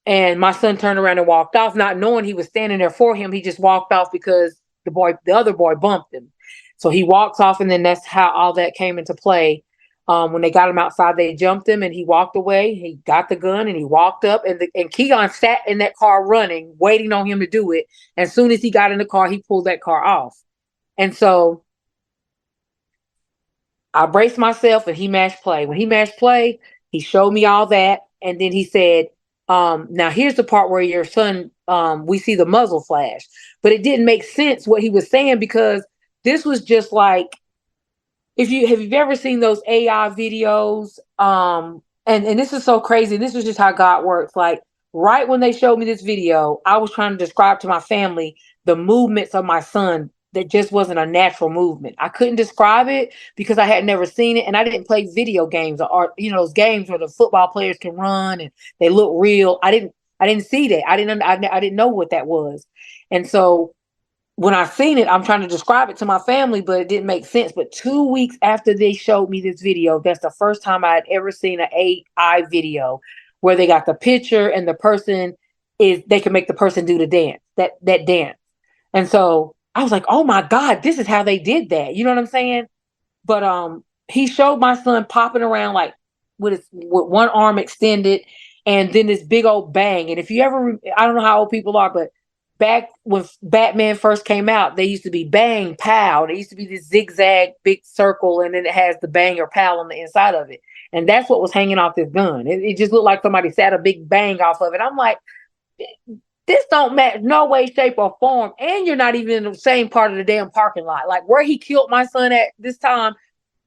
And my son turned around and walked off, not knowing he was standing there for him. He just walked off because the other boy bumped him. So he walks off, and then that's how all that came into play. When they got him outside, they jumped him, and he walked away. He got the gun, and he walked up, and Keegan sat in that car running, waiting on him to do it. As soon as he got in the car, he pulled that car off. And so I braced myself, and he mashed play. When he mashed play, he showed me all that, and then he said, "Now here's the part where your son, we see the muzzle flash." But it didn't make sense what he was saying, because this was just like, if you've ever seen those AI videos, and this is so crazy. This is just how God works. Like, right when they showed me this video, I was trying to describe to my family the movements of my son that just wasn't a natural movement. I couldn't describe it because I had never seen it, and I didn't play video games or those games where the football players can run and they look real. I didn't see that. I didn't know what that was. And so when I seen it, I'm trying to describe it to my family, but it didn't make sense. But 2 weeks after they showed me this video, that's the first time I had ever seen an AI video where they got the picture and the person they can make the person do the dance, that dance. And so I was like, "Oh my God, this is how they did that." You know what I'm saying? But he showed my son popping around like with one arm extended, and then this big old bang. And if you ever, I don't know how old people are, but back when Batman first came out, they used to be bang, pow. There used to be this zigzag big circle, and then it has the bang or pow on the inside of it. And that's what was hanging off this gun. It just looked like somebody sat a big bang off of it. I'm like, this don't match no way, shape, or form. And you're not even in the same part of the damn parking lot. Like, where he killed my son at this time,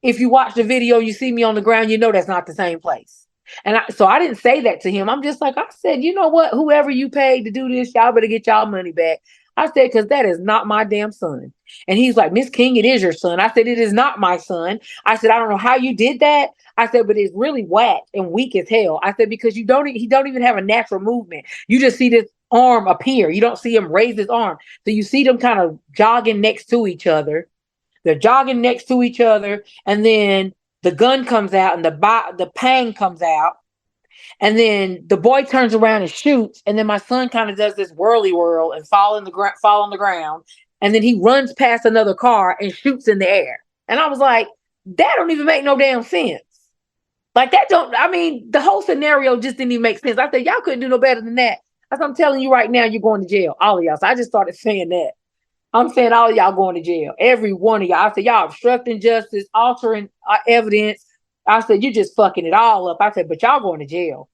if you watch the video, you see me on the ground, that's not the same place. And so I didn't say that to him. I'm just like, I said, "You know what? Whoever you paid to do this, y'all better get y'all money back." I said, "Because that is not my damn son." And he's like, "Miss King, it is your son." I said, "It is not my son." I said, "I don't know how you did that." I said, "But it's really whack and weak as hell." I said, "Because he don't even have a natural movement. You just see this arm appear. You don't see him raise his arm. So you see them kind of jogging next to each other. They're jogging next to each other, and then the gun comes out, and the pang comes out, and then the boy turns around and shoots, and then my son kind of does this whirly whirl and fall on the ground, and then he runs past another car and shoots in the air." And I was like, "That don't even make no damn sense. Like, the whole scenario just didn't even make sense." I said, "Y'all couldn't do no better than that." I said, "I'm telling you right now, you're going to jail, all of y'all." So I just started saying that. I'm saying all of y'all going to jail. Every one of y'all. I said, "Y'all obstructing justice, altering evidence." I said, "You're just fucking it all up." I said, "But y'all going to jail."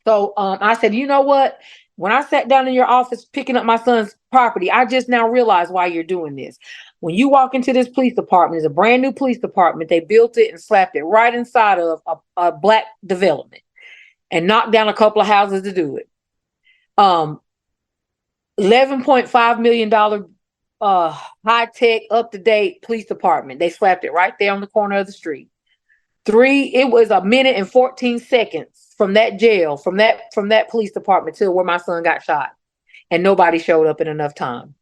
So I said, "You know what? When I sat down in your office picking up my son's property, I just now realized why you're doing this. When you walk into this police department, it's a brand new police department. They built it and slapped it right inside of a black development and knocked down a couple of houses to do it. $11.5 million high-tech, up-to-date police department. They slapped it right there on the corner of the street. It was a minute and 14 seconds from that jail, from that police department to where my son got shot. And nobody showed up in enough time.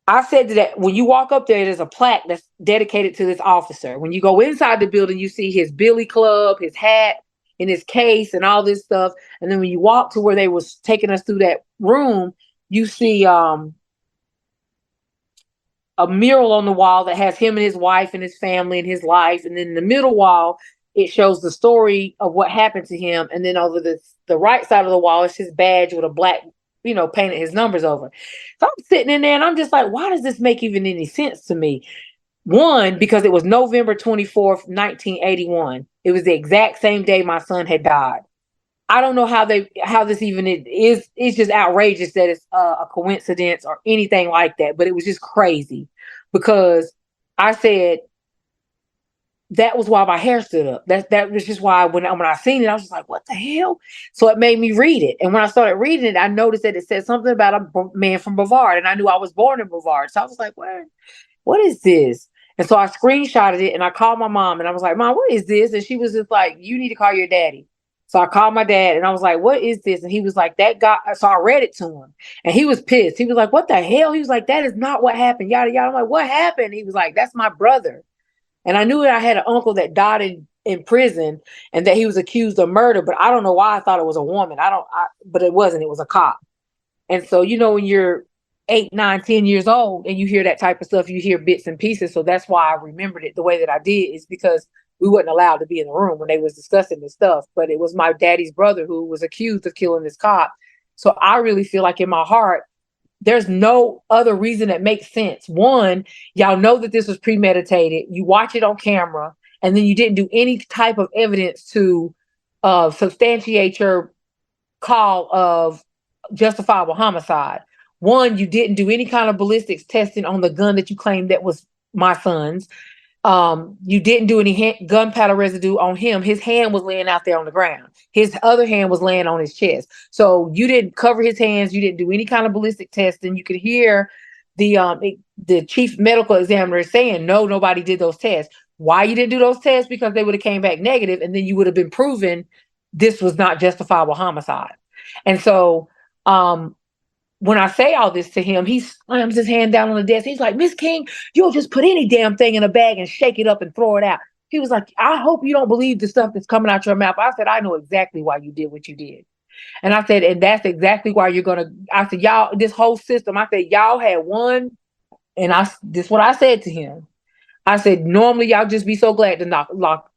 I said that when you walk up there's a plaque that's dedicated to this officer. When you go inside the building, you see his billy club, his hat. in his case and all this stuff. And then when you walk to where they was taking us through that room, you see a mural on the wall that has him and his wife and his family and his life. And then in the middle wall, it shows the story of what happened to him. And then over the right side of the wall is his badge with a black, painted his numbers over. So I'm sitting in there and I'm just like, why does this make even any sense to me? One, because it was November 24th, 1981. It was the exact same day my son had died. I don't know how this even is. It's just outrageous that it's a coincidence or anything like that. But it was just crazy because I said that was why my hair stood up. That was just why when I seen it, I was just like, what the hell? So it made me read it. And when I started reading it, I noticed that it said something about a man from Brevard. And I knew I was born in Brevard. So I was like, what is this? And so I screenshotted it and I called my mom and I was like, Mom, what is this? And she was just like, you need to call your daddy. So I called my dad and I was like, what is this? And he was like, that guy. So I read it to him and he was pissed. He was like, what the hell? He was like, that is not what happened. Yada, yada. I'm like, what happened? He was like, that's my brother. And I knew that I had an uncle that died in prison and that he was accused of murder, but I don't know why I thought it was a woman. But it wasn't. It was a cop. And so, when you're 8, 9, 10 years old and you hear that type of stuff, you hear bits and pieces. So that's why I remembered it the way that I did, is because we wasn't allowed to be in the room when they was discussing this stuff. But it was my daddy's brother who was accused of killing this cop. So I really feel like in my heart, there's no other reason that makes sense. One, y'all know that this was premeditated. You watch it on camera, and then you didn't do any type of evidence to substantiate your call of justifiable homicide. One, you didn't do any kind of ballistics testing on the gun that you claimed that was my son's. You didn't do any gunpowder residue on him. His hand was laying out there on the ground. His other hand was laying on his chest. So you didn't cover his hands. You didn't do any kind of ballistic testing. You could hear the chief medical examiner saying, no, nobody did those tests. Why you didn't do those tests? Because they would have came back negative, and then you would have been proven this was not justifiable homicide. And so, when I say all this to him, he slams his hand down on the desk. He's like, Miss King, you'll just put any damn thing in a bag and shake it up and throw it out. He was like, I hope you don't believe the stuff that's coming out your mouth. I said, I know exactly why you did what you did. And I said, and that's exactly why I said, y'all, this whole system, I said, y'all had one. And this is what I said to him. I said, normally y'all just be so glad to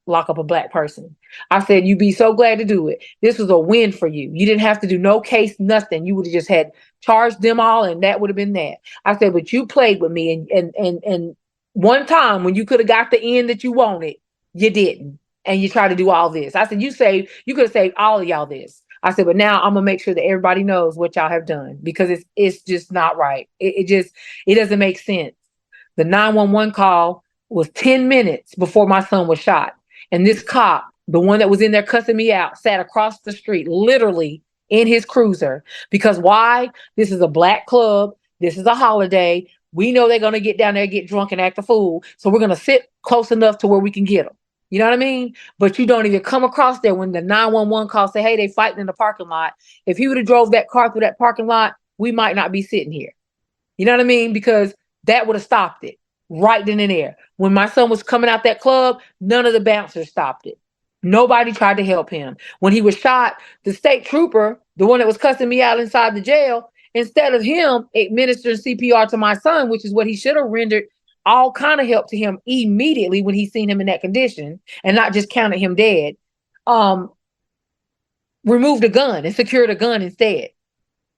lock up a black person. I said, you'd be so glad to do it. This was a win for you. You didn't have to do no case, nothing. You would have just had charged them all, and that would have been that. I said, but you played with me, and one time when you could have got the end that you wanted, you didn't. And you tried to do all this. I said, you could have saved all of y'all this. I said, but now I'm gonna make sure that everybody knows what y'all have done, because it's just not right. It doesn't make sense. The 911 call was 10 minutes before my son was shot. And this cop, the one that was in there cussing me out, sat across the street, literally in his cruiser. Because why? This is a black club. This is a holiday. We know they're going to get down there, get drunk and act a fool. So we're going to sit close enough to where we can get them. You know what I mean? But you don't even come across there when the 911 call say, hey, they fighting in the parking lot. If he would have drove that car through that parking lot, we might not be sitting here. You know what I mean? Because that would have stopped it right then and there. When my son was coming out that club, none of the bouncers stopped it. Nobody tried to help him. When he was shot, the state trooper, the one that was cussing me out inside the jail, instead of him administering CPR to my son, which is what he should have rendered all kind of help to him immediately when he seen him in that condition and not just counted him dead, removed a gun and secured a gun instead.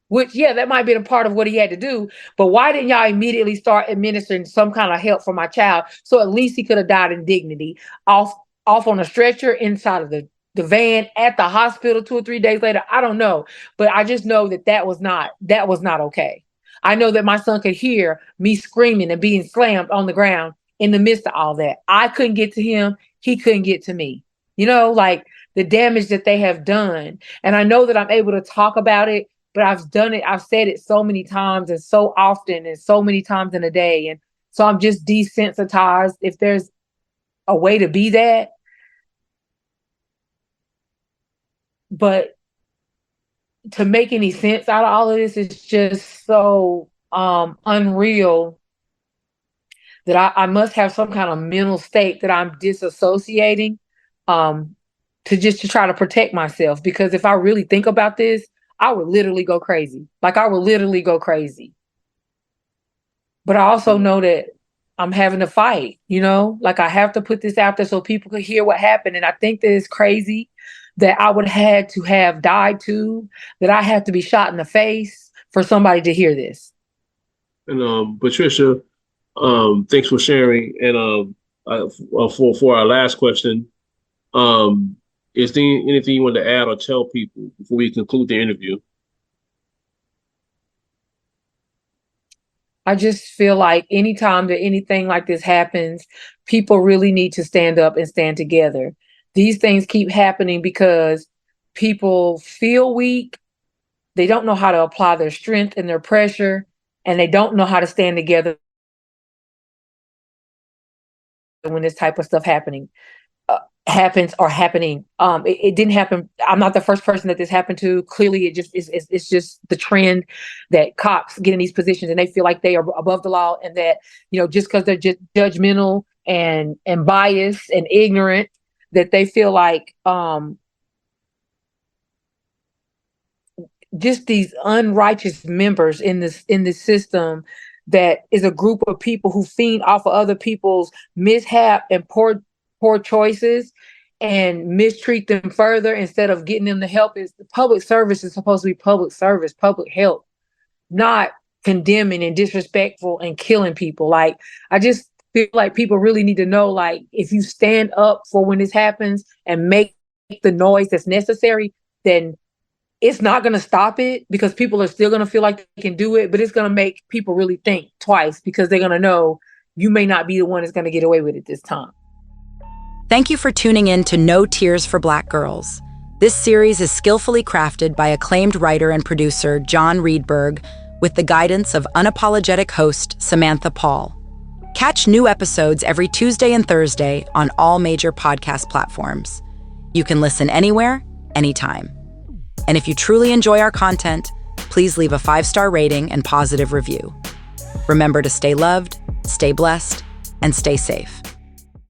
Which, yeah, that might have been a part of what he had to do. But why didn't y'all immediately start administering some kind of help for my child, so at least he could have died in dignity, off on a stretcher inside of the van at the hospital 2 or 3 days later? I don't know. But I just know that was not okay. I know that my son could hear me screaming and being slammed on the ground in the midst of all that. I couldn't get to him. He couldn't get to me. Like the damage that they have done. And I know that I'm able to talk about it, but I've done it. I've said it so many times and so often and so many times in a day. And so I'm just desensitized, if there's a way to be that. But to make any sense out of all of this is just so unreal that I must have some kind of mental state that I'm disassociating to try to protect myself, because if I really think about this, I would literally go crazy. Like I would literally go crazy. But I also know that I'm having to fight, like I have to put this out there so people could hear what happened. And I think that it's crazy that I would had to have died too, that I had to be shot in the face for somebody to hear this. And Patricia, thanks for sharing. And for our last question, is there anything you want to add or tell people before we conclude the interview? I just feel like anytime that anything like this happens, people really need to stand up and stand together. These things keep happening because people feel weak. They don't know how to apply their strength and their pressure, and they don't know how to stand together when this type of stuff happens or happening. It didn't happen. I'm not the first person that this happened to. Clearly, it's just the trend that cops get in these positions and they feel like they are above the law, and that just because they're just judgmental and biased and ignorant, that they feel like just these unrighteous members in this system, that is a group of people who feed off of other people's mishap and poor choices and mistreat them further instead of getting them the help. Is public service is supposed to be public service, public help, not condemning and disrespectful and killing people. Like, I just feel like people really need to know, like, if you stand up for when this happens and make the noise that's necessary, then it's not going to stop it, because people are still going to feel like they can do it, but it's going to make people really think twice, because they're going to know you may not be the one that's going to get away with it this time. Thank you for tuning in to No Tears for Black Girls. This series is skillfully crafted by acclaimed writer and producer John Reedberg with the guidance of unapologetic host Samantha Paul. Catch new episodes every Tuesday and Thursday on all major podcast platforms. You can listen anywhere, anytime. And if you truly enjoy our content, please leave a 5-star rating and positive review. Remember to stay loved, stay blessed, and stay safe.